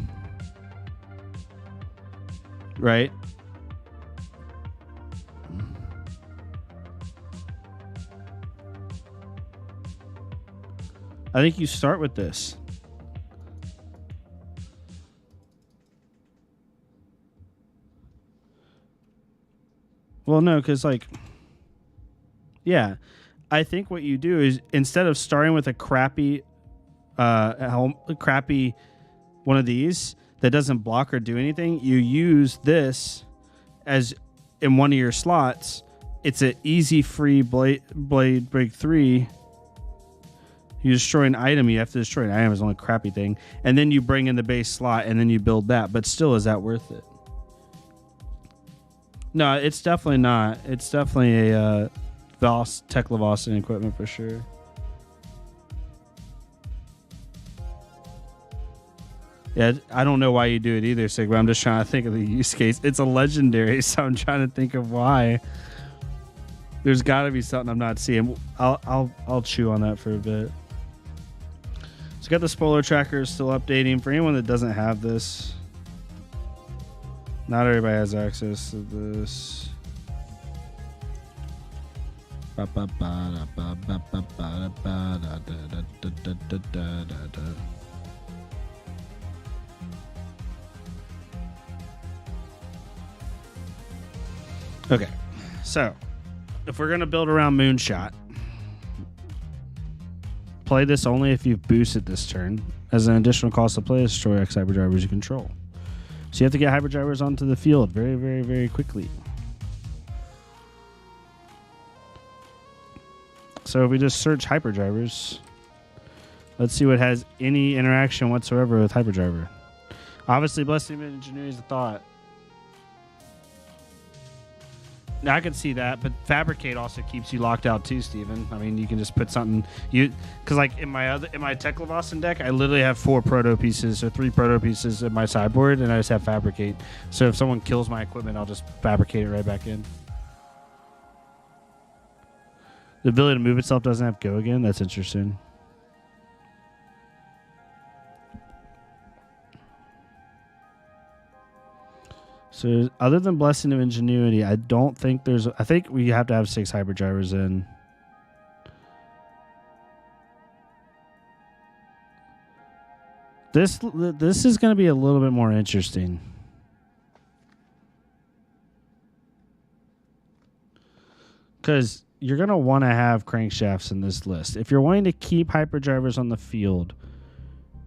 A: Right? I think you start with this. Well, no, because yeah, I think what you do is instead of starting with a crappy one of these that doesn't block or do anything, you use this as in one of your slots. It's an easy free blade break 3. You destroy an item, you have to destroy an item is the only crappy thing, and then you bring in the base slot and then you build that. But still, is that worth it? No, it's definitely not. It's definitely a Tekla equipment for sure. Yeah, I don't know why you do it either, Sigma. I'm just trying to think of the use case. It's a legendary, so I'm trying to think of why. There's got to be something I'm not seeing. I'll chew on that for a bit. So got the spoiler tracker still updating for anyone that doesn't have this. Not everybody has access to this. Okay, so if we're going to build around Moonshot, play this only if you've boosted this turn. As an additional cost to play, destroy X hyperdrivers you control. So you have to get hyperdrivers onto the field very, very, very quickly. So if we just search hyperdrivers, let's see what has any interaction whatsoever with hyperdriver. Obviously, Blessing of Engineering is a thought. I could see that, but fabricate also keeps you locked out too, Steven. I mean, you can just put something because like in my Teklevossen deck, I literally have 4 proto pieces or 3 proto pieces in my sideboard, and I just have fabricate. So if someone kills my equipment, I'll just fabricate it right back in. The ability to move itself doesn't have go again. That's interesting. So other than Blessing of Ingenuity, I don't think there's... I think we have to have 6 hyperdrivers in. This is going to be a little bit more interesting. Because you're going to want to have crankshafts in this list. If you're wanting to keep hyperdrivers on the field,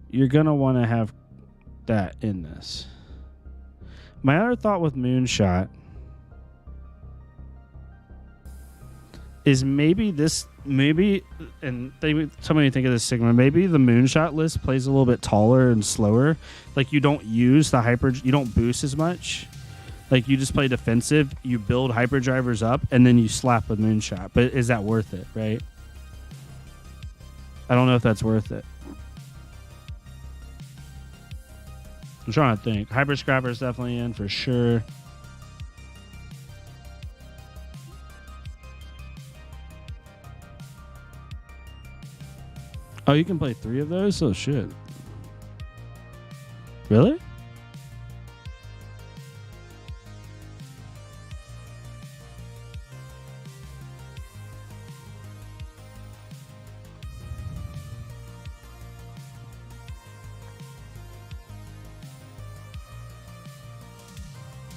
A: you're going to want to have that in this. My other thought with Moonshot is maybe, and somebody think of this, Sigma, maybe the Moonshot list plays a little bit taller and slower. Like you don't use you don't boost as much. Like you just play defensive, you build hyperdrivers up, and then you slap with Moonshot. But is that worth it, right? I don't know if that's worth it. I'm trying to think. Hyper Scrapper is definitely in for sure. Oh, you can play 3 of those? Oh, shit. Really?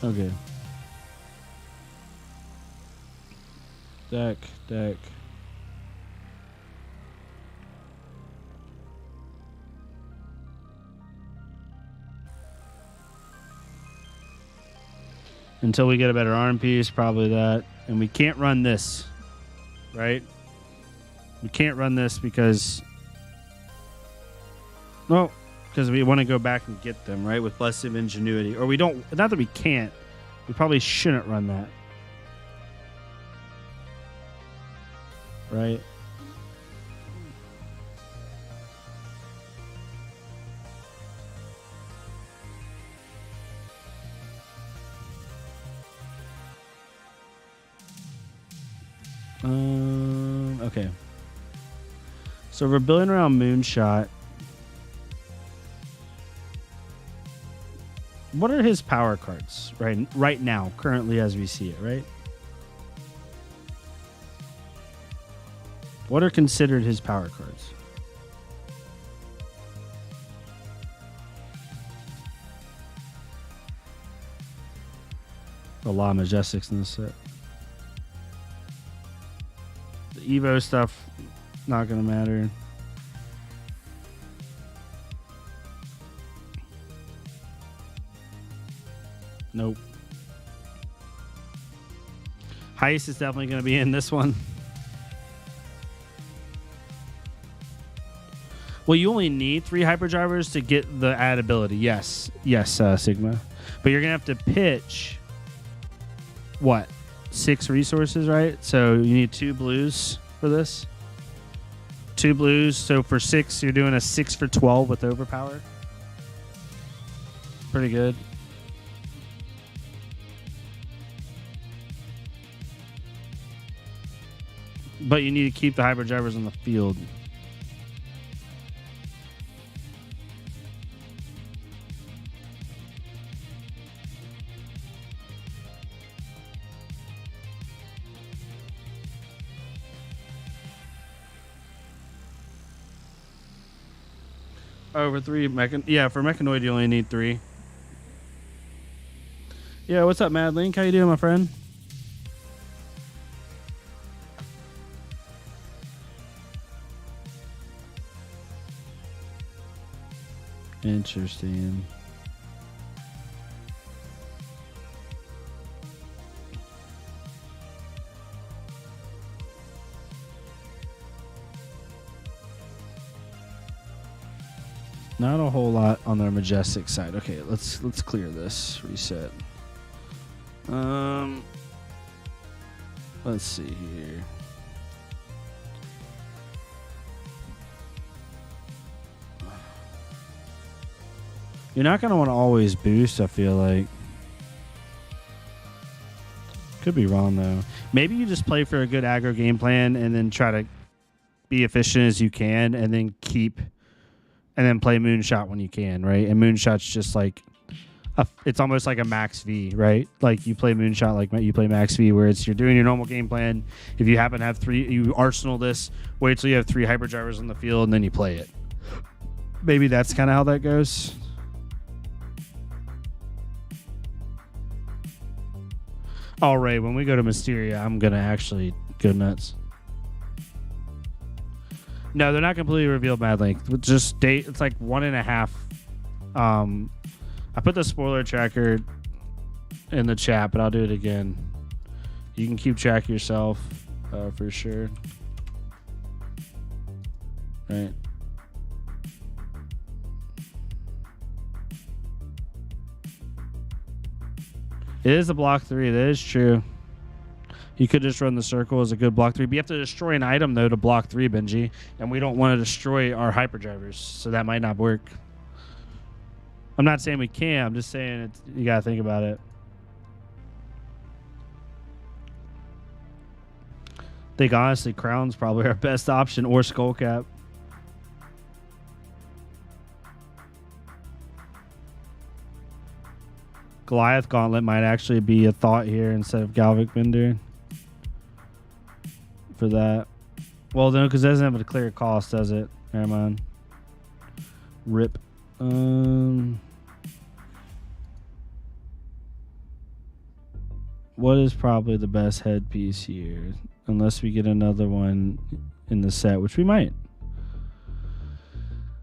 A: Okay. Deck. Until we get a better arm piece, probably that. And we can't run this, right? We can't run this because... Well... Because we want to go back and get them, right? With Blessing of Ingenuity. Or we don't... Not that we can't. We probably shouldn't run that. Right? Okay. So we're building around Moonshot. What are his power cards right now, currently as we see it, right? What are considered his power cards? A lot of Majestics in this set. The Evo stuff, not going to matter. Nope. Heist is definitely going to be in this one. Well, you only need 3 hyperdrivers to get the add ability. Yes, Sigma. But you're going to have to pitch, what, 6 resources, right? So you need 2 blues for this. 2 blues. So for 6, you're doing a 6 for 12 with overpower. Pretty good. But you need to keep the hyperdrivers on the field. Over 3 yeah, for Mechanoid you only need 3. Yeah, what's up, Mad Link? How you doing, my friend? Interesting. Not a whole lot on their Majestic side. Okay, let's clear this. Reset. Let's see here. You're not going to want to always boost, I feel like. Could be wrong, though. Maybe you just play for a good aggro game plan and then try to be efficient as you can and then play Moonshot when you can, right? And Moonshot's just like, it's almost like a max V, right? Like you play Moonshot like you play max V, where you're doing your normal game plan. If you happen to have 3, you arsenal this, wait till you have 3 hyperdrivers on the field, and then you play it. Maybe that's kind of how that goes. All right, when we go to Mysteria, I'm going to actually go nuts. No, they're not completely revealed Mad Length. Just date. It's like 1.5. I put the spoiler tracker in the chat, but I'll do it again. You can keep track yourself for sure. Right. It is a block 3. That is true. You could just run the circle as a good block 3. But you have to destroy an item, though, to block 3, Benji. And we don't want to destroy our hyperdrivers, so that might not work. I'm not saying we can. I'm just saying you got to think about it. I think, honestly, Crown's probably our best option, or Skullcap. Goliath Gauntlet might actually be a thought here instead of Galvic Bender for that. Well, no, because it doesn't have a clear cost, does it? Never mind. Rip. What is probably the best headpiece here? Unless we get another one in the set, which we might.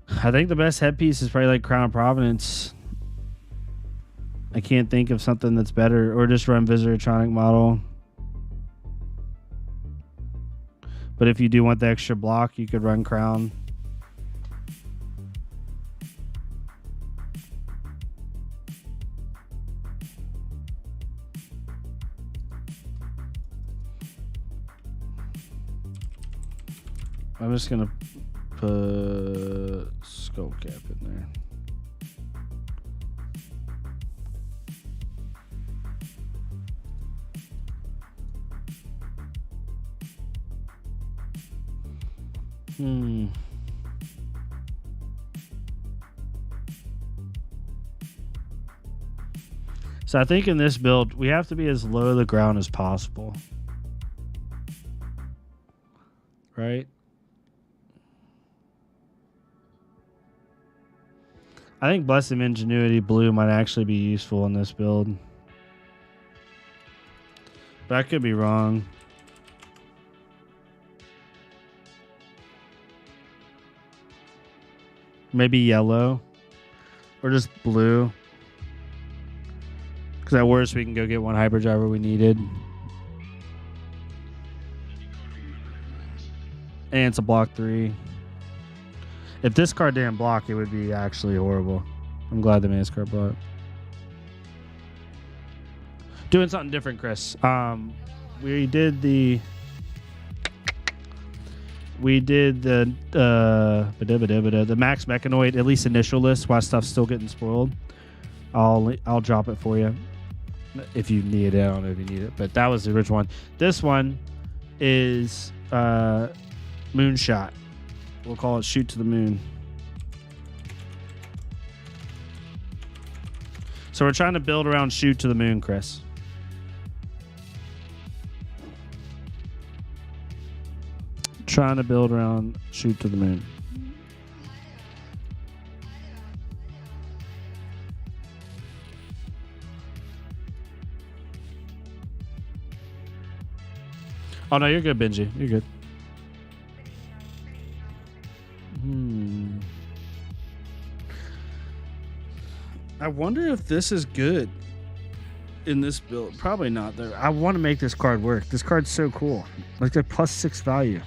A: I think the best headpiece is probably like Crown of Providence. I can't think of something that's better. Or just run Visitatronic model. But if you do want the extra block, you could run Crown. I'm just going to put Skullcap in there. So I think in this build, we have to be as low to the ground as possible. Right? I think Blessed Ingenuity Blue might actually be useful in this build. But I could be wrong. Maybe yellow. Or just blue. Because at worst, we can go get one hyperdriver we needed. And it's a block 3. If this card didn't block, it would be actually horrible. I'm glad the man's card blocked. Doing something different, Chris. We did the Max Mechanoid, at least initial list, while stuff's still getting spoiled. I'll drop it for you if you need it. I don't know if you need it, but that was the original one. This one is Moonshot. We'll call it Shoot to the Moon. So we're trying to build around Shoot to the Moon, Chris. Trying to build around Shoot to the Moon. Oh, no, you're good, Benji. You're good. I wonder if this is good in this build. Probably not, though. I want to make this card work. This card's so cool. Like a +6 value.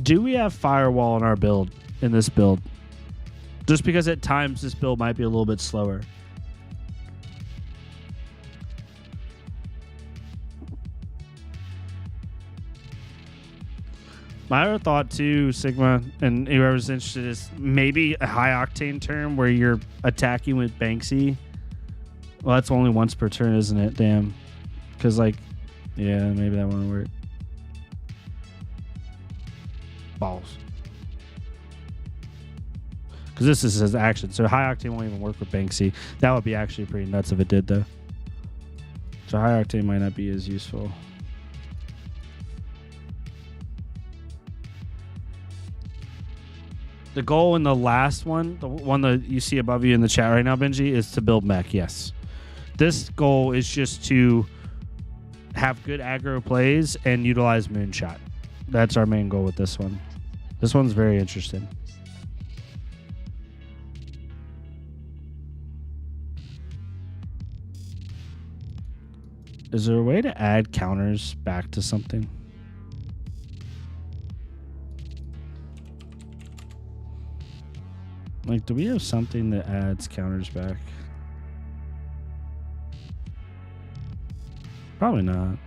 A: Do we have Firewall in our build? In this build? Just because at times this build might be a little bit slower. My other thought too, Sigma, and whoever's interested, is maybe a high octane turn where you're attacking with Banksy. Well, that's only once per turn, isn't it? Damn. Because, like, yeah, maybe that won't work. Balls. Because this is his action. So high octane won't even work with Banksy. That would be actually pretty nuts if it did, though. So high octane might not be as useful. The goal in the last one, the one that you see above you in the chat right now, Benji, is to build mech, yes. This goal is just to have good aggro plays and utilize Moonshot. That's our main goal with this one. This one's very interesting. Is there a way to add counters back to something? Like, do we have something that adds counters back? Probably not.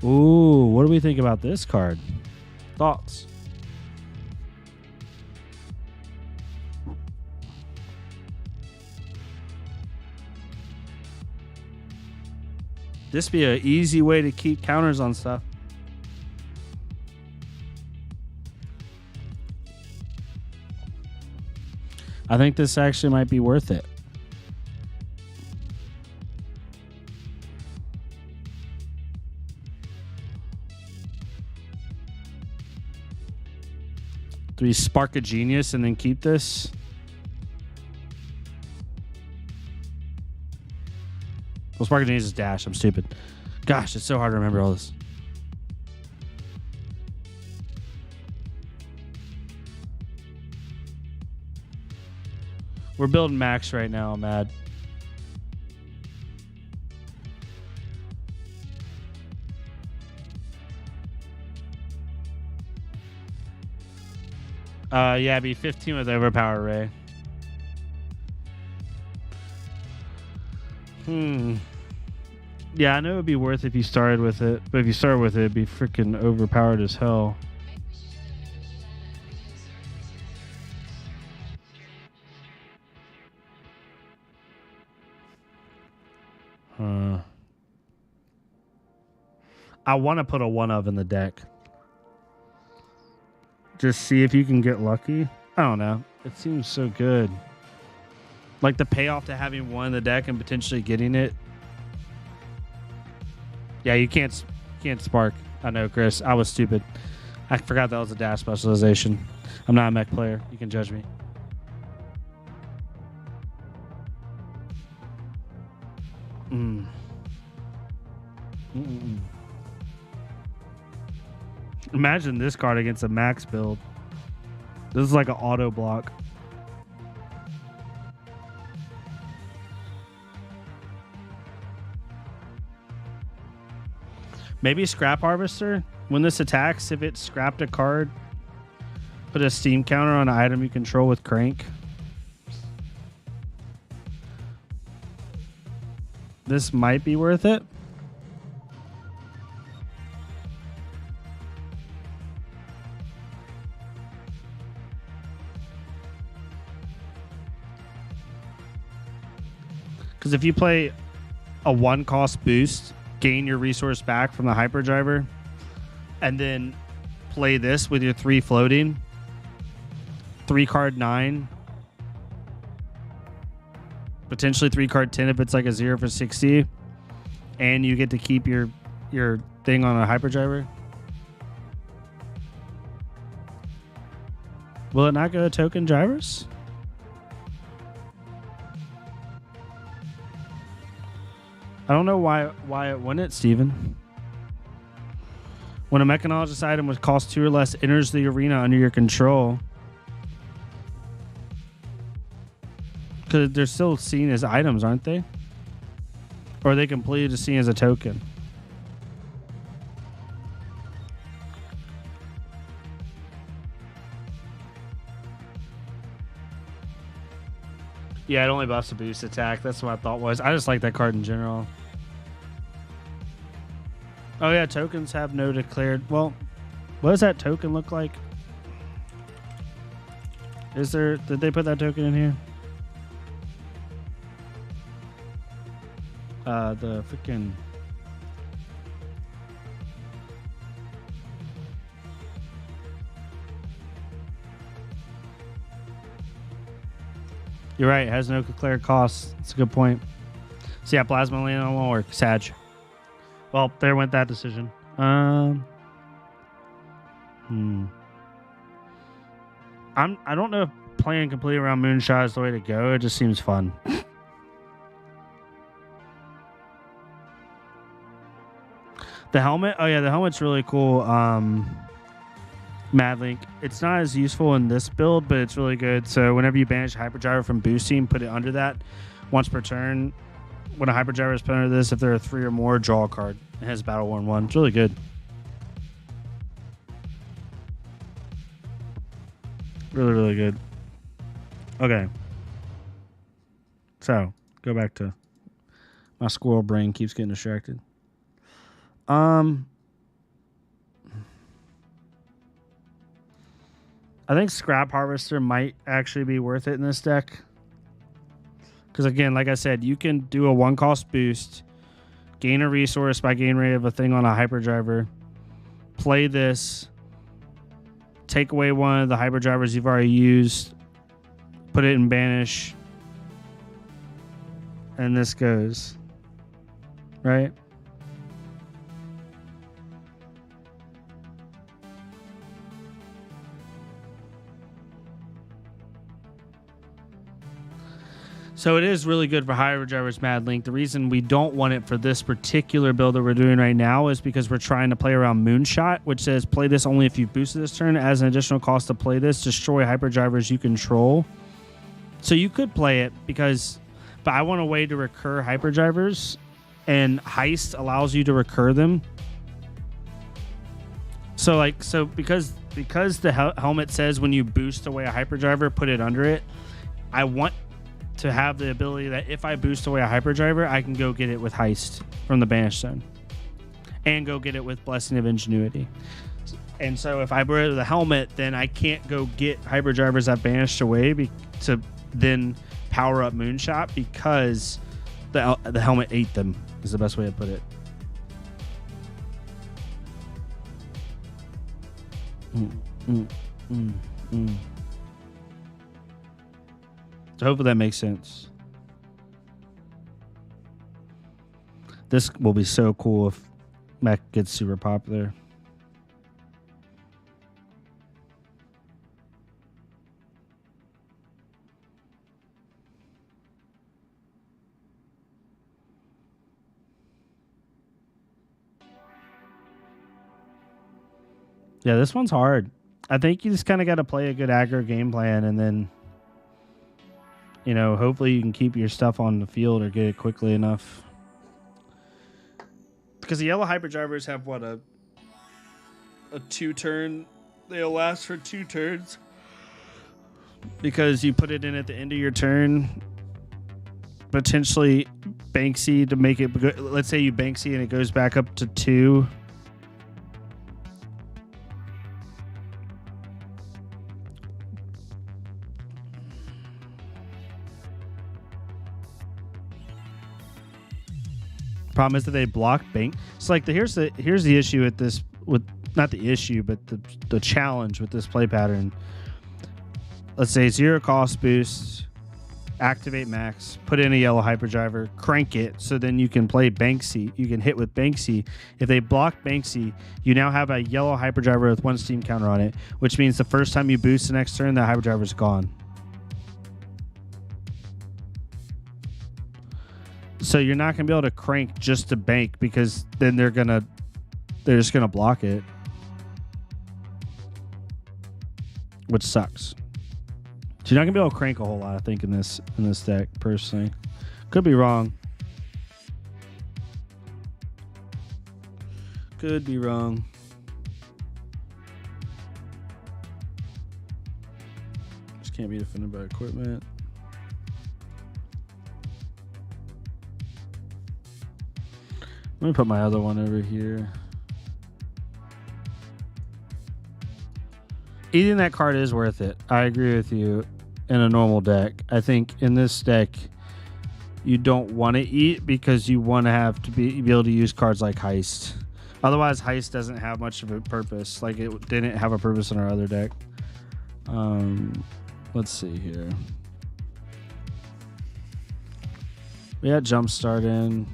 A: Ooh, what do we think about this card? Thoughts? This be an easy way to keep counters on stuff. I think this actually might be worth it. Do we spark a genius and then keep this? Well, spark a genius is dash. I'm stupid. Gosh, it's so hard to remember all this. We're building Max right now. I'm mad. Yeah, it'd be 15 with Overpower Ray. Yeah, I know it would be worth it if you started with it, but if you started with it, it'd be freaking overpowered as hell. I want to put a one of in the deck. Just see if you can get lucky. I don't know. It seems so good. Like the payoff to having one in the deck and potentially getting it. Yeah, you can't spark. I know, Chris. I was stupid. I forgot that was a dash specialization. I'm not a mech player. You can judge me. Imagine this card against a max build. This is like an auto block. Maybe Scrap Harvester. When this attacks, if it scrapped a card, put a steam counter on an item you control with Crank. This might be worth it. Because if you play a one-cost boost, gain your resource back from the hyperdriver, and then play this with your 3 floating, 3-card 9, potentially 3-card 10 if it's like a 0 for 60, and you get to keep your thing on a hyperdriver. Will it not go to token drivers? I don't know why it wouldn't, Steven. When a mechanologist item with cost 2 or less enters the arena under your control, because they're still seen as items, aren't they? Or are they completely just seen as a token? Yeah, it only buffs a boost attack. That's what I thought was. I just like that card in general. Oh yeah, tokens have no declared. Well, what does that token look like? Is there? Did they put that token in here? The freaking. You're right. It has no declared cost. That's a good point. So yeah, Plasma Lane won't work. Sag. Well, there went that decision. I don't know if playing completely around Moonshot is the way to go. It just seems fun. The helmet. Oh yeah, the helmet's really cool. Mad Link. It's not as useful in this build, but it's really good. So whenever you banish Hyperdriver from boosting, put it under that once per turn. When a Hyperdriver is put under this, if there are 3 or more, draw a card. It has Battle Worn 1. It's really good. Really, really good. Okay. So, go back to my squirrel brain keeps getting distracted. I think Scrap Harvester might actually be worth it in this deck. Because again, like I said, you can do a 1-cost boost, gain a resource by gain rate of a thing on a Hyperdriver, play this, take away one of the Hyperdrivers you've already used, put it in banish, and this goes. Right? So it is really good for Hyperdriver's Mad Link. The reason we don't want it for this particular build that we're doing right now is because we're trying to play around Moonshot, which says play this only if you boosted this turn. As an additional cost to play this, destroy Hyperdrivers you control. So you could play it but I want a way to recur Hyperdrivers, and Heist allows you to recur them. So because the helmet says when you boost away a Hyperdriver, put it under it, I want to have the ability that if I boost away a Hyperdriver, I can go get it with Heist from the Banish Zone and go get it with Blessing of Ingenuity. And so if I wear the helmet, then I can't go get Hyperdrivers I've banished away to then power up Moonshot because the helmet ate them, is the best way to put it. So hopefully that makes sense. This will be so cool if mech gets super popular. Yeah, this one's hard. I think you just kind of got to play a good aggro game plan, and then, you know, hopefully you can keep your stuff on the field or get it quickly enough. Because the yellow Hyperdrivers have what, a 2-turn. They'll last for 2 turns. Because you put it in at the end of your turn. Potentially Banksy to make it. Let's say you Banksy and it goes back up to 2. Problem is that they block bank. It's like here's the issue with this, with not the issue, but the challenge with this play pattern. Let's say 0 cost boost, activate max, put in a yellow Hyperdriver, crank it, so then you can play Banksy. You can hit with Banksy. If they block Banksy, you now have a yellow Hyperdriver with 1 steam counter on it, which means the first time you boost the next turn, that Hyperdriver is gone. So you're not going to be able to crank just to bank, because then they're just going to block it, which sucks. So you're not going to be able to crank a whole lot, I think, in this deck, personally. Could be wrong. Could be wrong. Just can't be defended by equipment. Let me put my other one over here. Eating that card is worth it. I agree with you in a normal deck. I think in this deck, you don't want to eat because you want to have to be able to use cards like Heist. Otherwise, Heist doesn't have much of a purpose. Like it didn't have a purpose in our other deck. Let's see here. We got Jumpstart in.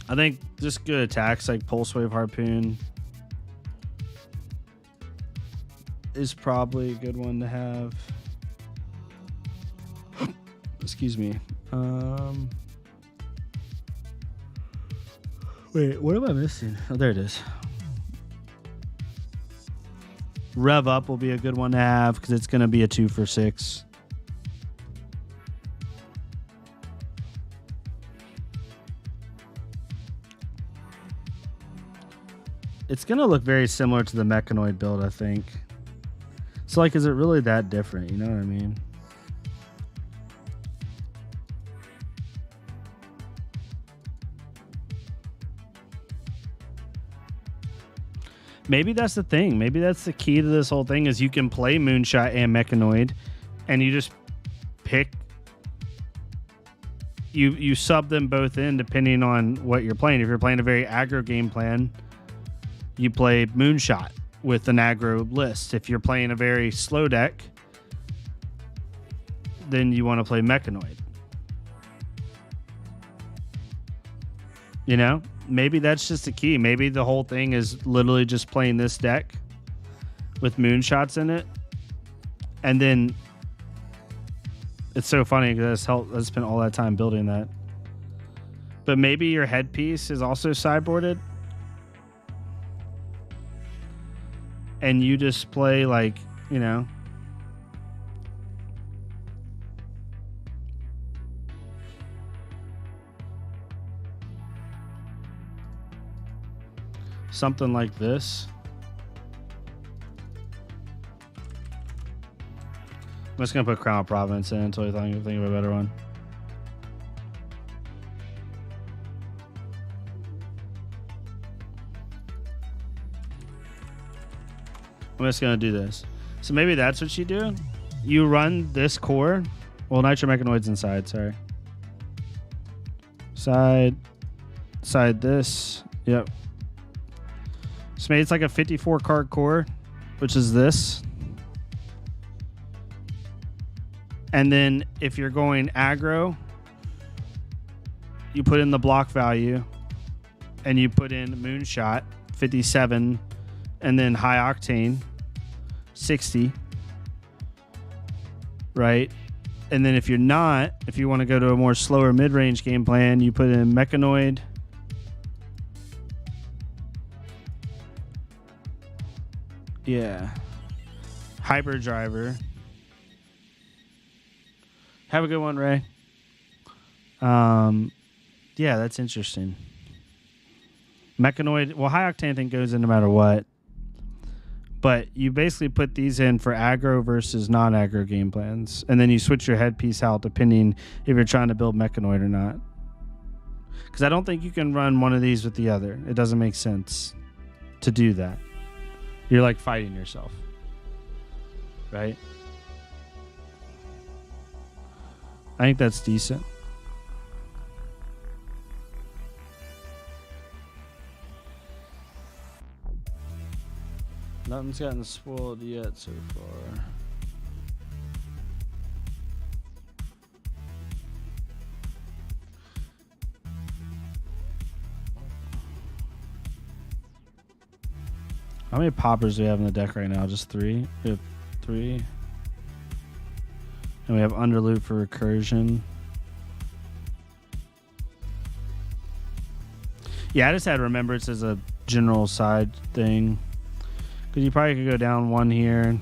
A: I think just good attacks like Pulse Wave Harpoon is probably a good one to have. Excuse me. Wait, what am I missing? Oh, there it is. Rev Up will be a good one to have because it's going to be a 2 for 6. It's going to look very similar to the Mechanoid build, I think. So, like, is it really that different? You know what I mean? Maybe that's the thing. Maybe that's the key to this whole thing is you can play Moonshot and Mechanoid, and you just pick. You sub them both in depending on what you're playing. If you're playing a very aggro game plan, you play Moonshot with an aggro list. If you're playing a very slow deck, then you want to play Mechanoid. You know? Maybe that's just the key. Maybe the whole thing is literally just playing this deck with Moonshots in it. And then it's so funny because I spent all that time building that. But maybe your headpiece is also sideboarded. And you just play like, you know, something like this. I'm just gonna put Crown of Providence in until I think of a better one. I'm just gonna do this. So maybe that's what you do. You run this core. Well, Nitro Mechanoid's inside, sorry. Side this. Yep. So maybe it's like a 54 card core, which is this. And then if you're going aggro, you put in the block value and you put in Moonshot 57 and then High Octane 60. Right? And then if you're not, if you want to go to a more slower mid-range game plan, you put in Mechanoid. Yeah. Hyperdriver. Have a good one, Ray. Yeah, that's interesting. Mechanoid, well, High Octane I think goes in no matter what. But you basically put these in for aggro versus non-aggro game plans. And then you switch your headpiece out depending if you're trying to build Mechanoid or not. Because I don't think you can run one of these with the other. It doesn't make sense to do that. You're like fighting yourself. Right? I think that's decent. Nothing's gotten spoiled yet so far. How many poppers do we have in the deck right now? Just 3? We have 3. And we have Underloop for recursion. Yeah, I just had Remembrance as a general side thing. Because you probably could go down 1 here.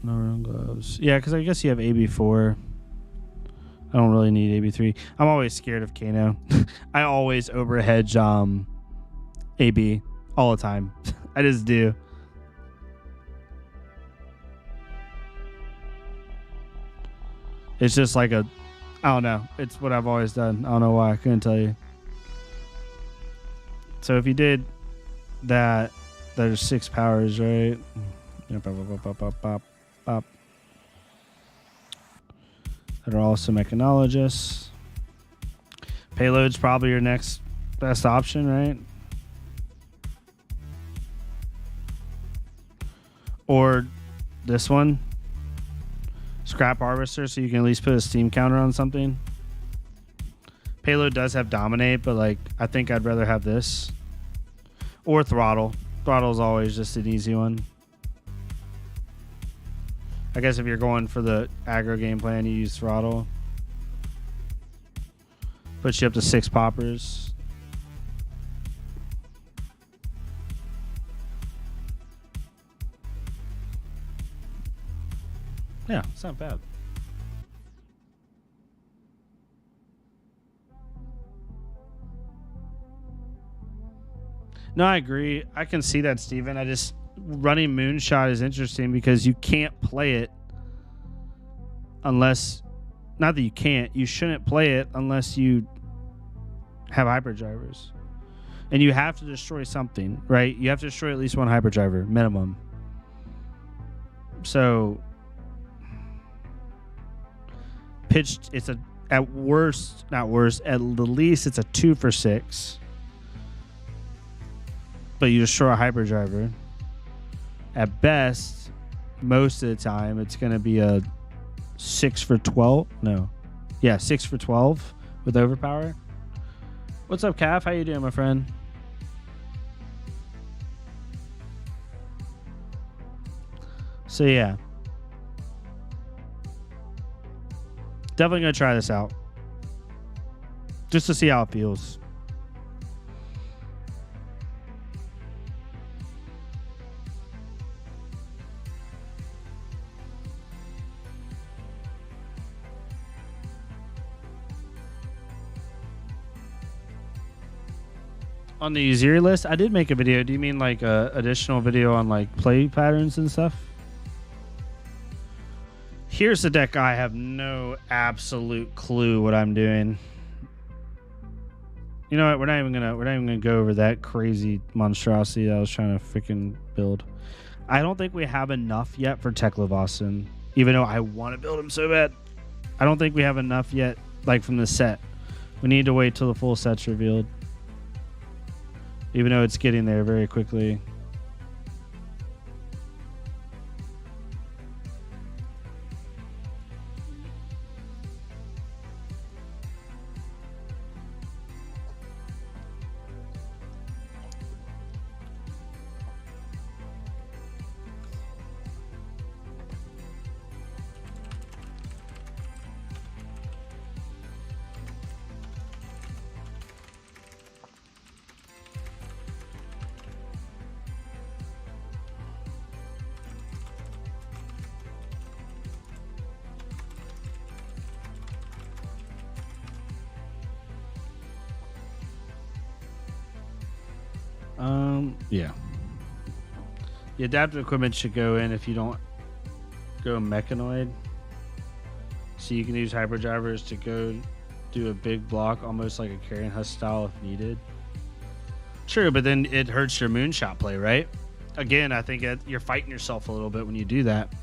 A: No run gloves. Yeah, because I guess you have AB4. I don't really need AB3. I'm always scared of Kano. I always overhedge AB all the time. I just do. It's just like a, I don't know. It's what I've always done. I don't know why. I couldn't tell you. So if you did that, there's 6 powers, right? That are also mechanologists. Payload's probably your next best option, right? Or this one, Scrap Harvester, so you can at least put a steam counter on something. Payload does have Dominate, but like I think I'd rather have this. Or Throttle. Throttle's always just an easy one. I guess if you're going for the aggro game plan, you use Throttle. Puts you up to 6 poppers. Yeah, it's not bad. No, I agree. I can see that, Steven. I just running Moonshot is interesting because you can't play it unless, not that you can't, you shouldn't play it unless you have hyperdrivers. And you have to destroy something, right? You have to destroy at least one hyperdriver, minimum. So pitched, it's a, at worst, not worst, at the least it's a 2 for 6. But you destroy a hyperdriver. At best, most of the time, it's going to be a 6 for 12. No. Yeah, 6 for 12 with overpower. What's up, Calf? How you doing, my friend? So, yeah. Definitely going to try this out. Just to see how it feels. On the Uziri list, I did make a video. Do you mean like a additional video on like play patterns and stuff? Here's the deck. I have no absolute clue what I'm doing. You know what? We're not even gonna go over that crazy monstrosity that I was trying to freaking build. I don't think we have enough yet for Teklevossen, even though I want to build him so bad. I don't think we have enough yet, like from the set. We need to wait till the full set's revealed. Even though it's getting there very quickly. Yeah. The adaptive equipment should go in if you don't go mechanoid. So you can use hyperdrivers to go do a big block, almost like a carrion husk style if needed. True, but then it hurts your moonshot play, right? Again, I think you're fighting yourself a little bit when you do that.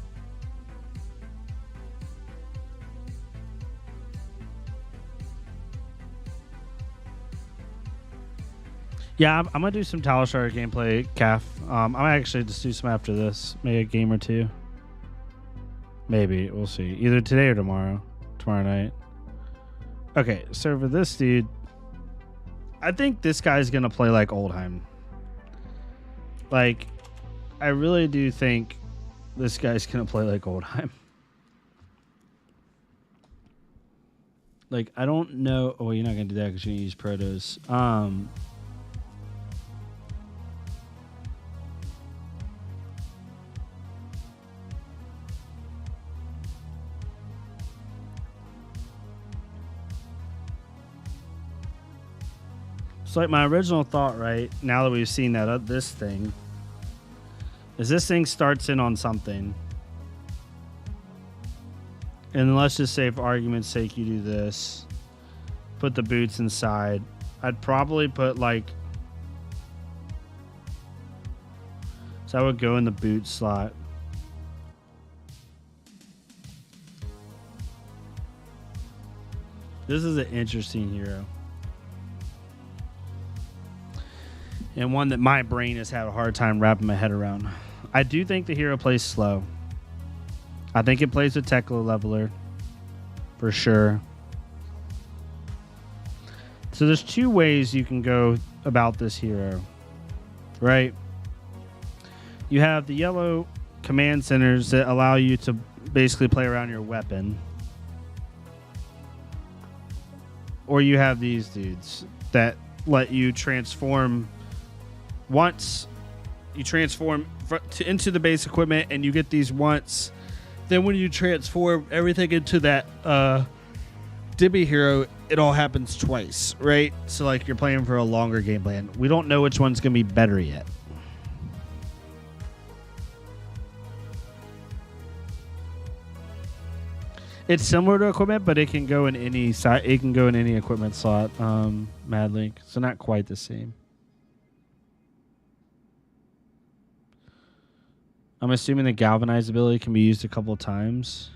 A: Yeah, I'm going to do some Talishar gameplay, Calf. I might actually just do some after this. Maybe a game or two. Maybe. We'll see. Either today or tomorrow. Tomorrow night. Okay, so for this dude, I think this guy's going to play like Oldheim. Like, I really do think this guy's going to play like Oldheim. Like, I don't know. Oh, you're not going to do that because you're going to use Protos. So like my original thought, right, now that we've seen that this thing, is this thing starts in on something. And let's just say, for argument's sake, you do this. Put the boots inside. I'd probably put like... So I would go in the boot slot. This is an interesting hero. And one that my brain has had a hard time wrapping my head around. I do think the hero plays slow. I think it plays with Tekla Leveler. For sure. So there's two ways you can go about this hero. Right? You have the yellow command centers that allow you to basically play around your weapon. Or you have these dudes that let you transform once. You transform into the base equipment and you get these once. Then when you transform everything into that Dibby hero, it all happens twice, right? So like you're playing for a longer game plan. We don't know which one's going to be better yet. It's similar to equipment, but it can go in any side. It can go in any equipment slot. Mad Link, so not quite the same. I'm assuming the galvanized ability can be used a couple of times.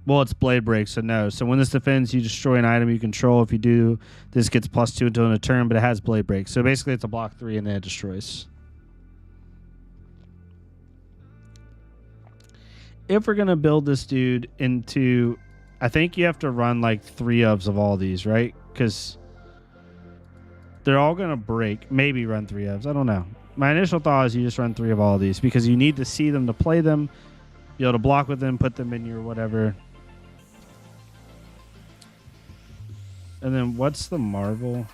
A: Well, it's blade break, so no. So when this defends, you destroy an item you control. If you do, this gets +2 until in a turn, but it has blade break. So basically, it's a block 3 and then it destroys. If we're going to build this dude into... I think you have to run like 3 of all these, right? Because they're all going to break. Maybe run 3 ofs. I don't know. My initial thought is you just run 3 of all of these because you need to see them to play them, be able to block with them, put them in your whatever. And then what's the Marvel?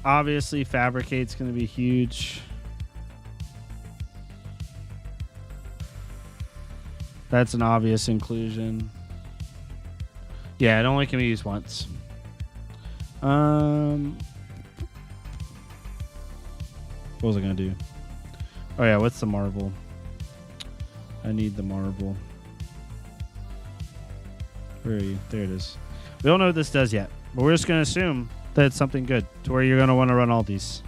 A: Obviously, Fabricate's going to be huge. That's an obvious inclusion. Yeah, it only can be used once. What was I going to do? Oh, yeah, what's the Marvel? I need the Marvel. Where are you? There it is. We don't know what this does yet, but we're just going to assume that it's something good to where you're going to want to run all these.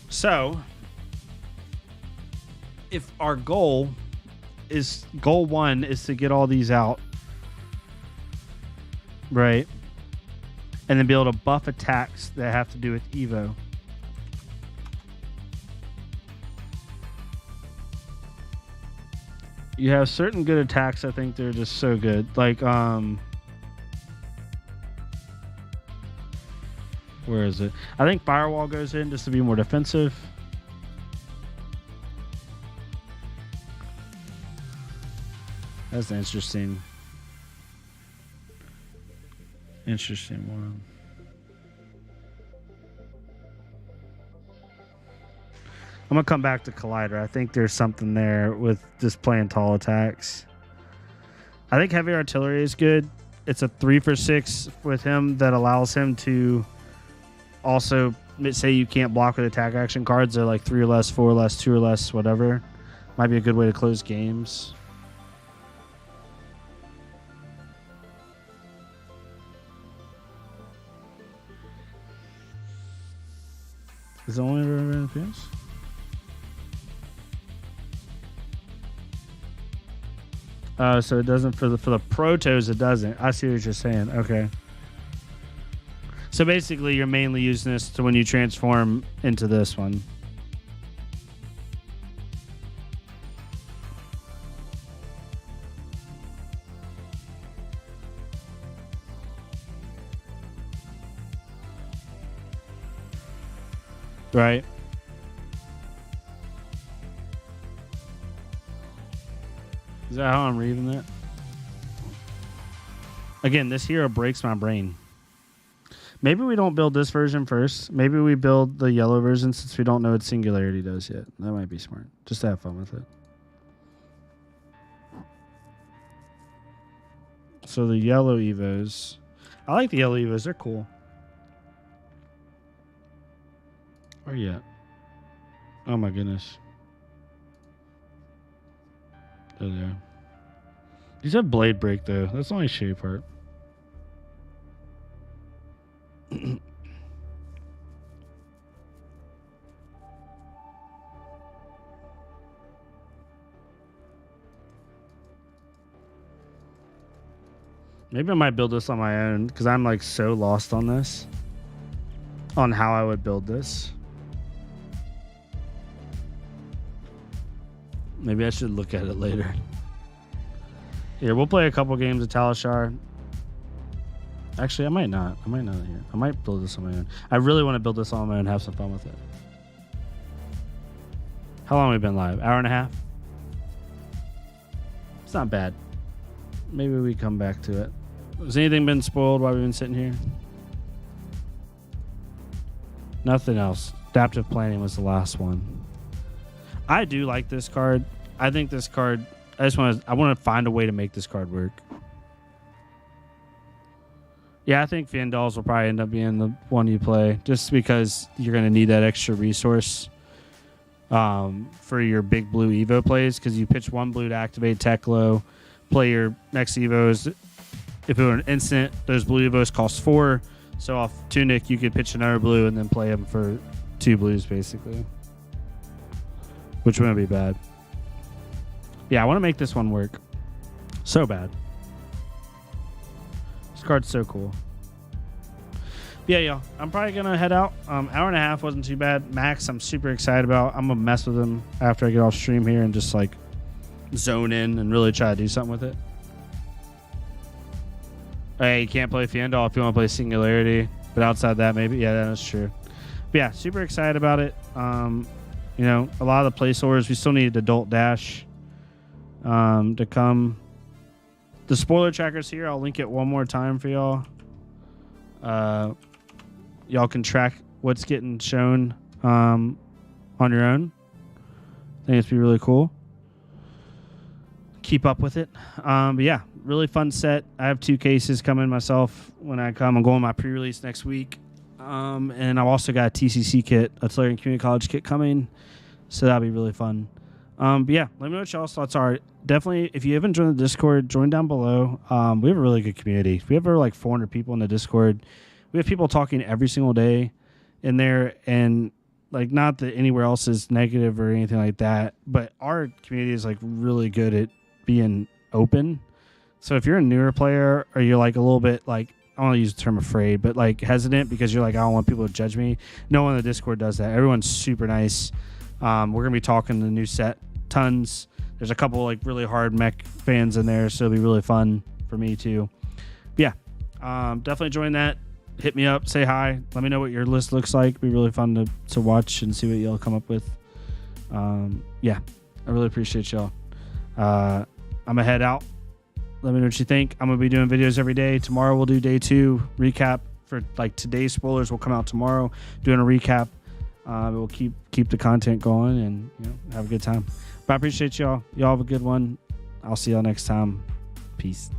A: So, if our goal 1 is to get all these out, right, and then be able to buff attacks that have to do with Evo. You have certain good attacks. I think they're just so good. Like, where is it? I think Firewall goes in just to be more defensive. That's an interesting one. I'm going to come back to Collider. I think there's something there with just playing tall attacks. I think Heavy Artillery is good. It's a 3 for 6 with him that allows him to also say you can't block with attack action cards. They're like 3 or less, 4 or less, 2 or less, whatever. Might be a good way to close games. Is it only anything else? So it doesn't for the protos. It doesn't. I see what you're saying. Okay. So basically, you're mainly using this to when you transform into this one. Right. Is that how I'm reading that? Again, this hero breaks my brain. Maybe we don't build this version first. Maybe we build the yellow version since we don't know what Singularity does yet. That might be smart. Just to have fun with it. So the yellow Evos. I like the yellow Evos. They're cool. Where you at? Oh my goodness. There they are. These have blade break though. That's the only shitty part. Maybe I might build this on my own because I'm like so lost on this. On how I would build this. Maybe I should look at it later. Here, we'll play a couple games of Talishar. Actually, I might not. Here. I might build this on my own. I really want to build this on my own and have some fun with it. How long have we been live? Hour and a half? It's not bad. Maybe we come back to it. Has anything been spoiled while we've been sitting here? Nothing else. Adaptive planning was the last one. I do like this card. I think this card, I want to find a way to make this card work. Yeah, I think Fandals will probably end up being the one you play just because you're going to need that extra resource for your big blue Evo plays because you pitch one blue to activate Teklo, play your next Evos. If it were an instant, those blue Evos cost 4. So off Tunic, you could pitch another blue and then play them for 2 blues, basically. Which wouldn't be bad. Yeah, I want to make this one work. So bad. This card's so cool. Yeah, y'all. I'm probably going to head out. Hour and a half wasn't too bad. Max, I'm super excited about. I'm going to mess with him after I get off stream here and just like zone in and really try to do something with it. Hey, you can't play Fiendal if you want to play Singularity. But outside that, maybe. Yeah, that's true. But yeah, super excited about it. You know, a lot of the placeholders, we still need Adult Dash to come. The spoiler tracker's here. I'll link it one more time for y'all. Y'all can track what's getting shown on your own. I think it's be really cool. Keep up with it. But yeah, really fun set. I have 2 cases coming myself when I come. I'm going my pre-release next week. And I've also got a TCC kit, a Tulare Community College kit coming. So that'll be really fun. But yeah, let me know what y'all's thoughts are. Definitely, if you haven't joined the Discord, join down below. We have a really good community. We have over like 400 people in the Discord. We have people talking every single day in there. And like, not that anywhere else is negative or anything like that, but our community is like really good at being open. So if you're a newer player or you're like a little bit like, I don't want to use the term afraid, but like hesitant because you're like, I don't want people to judge me. No one in the Discord does that. Everyone's super nice. We're going to be talking the new set tons. There's a couple like really hard mech fans in there, so it'll be really fun for me too. But yeah, definitely join that. Hit me up, say hi. Let me know what your list looks like. It'll be really fun to watch and see what y'all come up with. Yeah, I really appreciate y'all. I'm going to head out. Let me know what you think. I'm going to be doing videos every day. Tomorrow we'll do day 2 recap for like today's spoilers will come out tomorrow. Doing a recap. We'll keep the content going and have a good time. But I appreciate y'all. Y'all have a good one. I'll see y'all next time. Peace.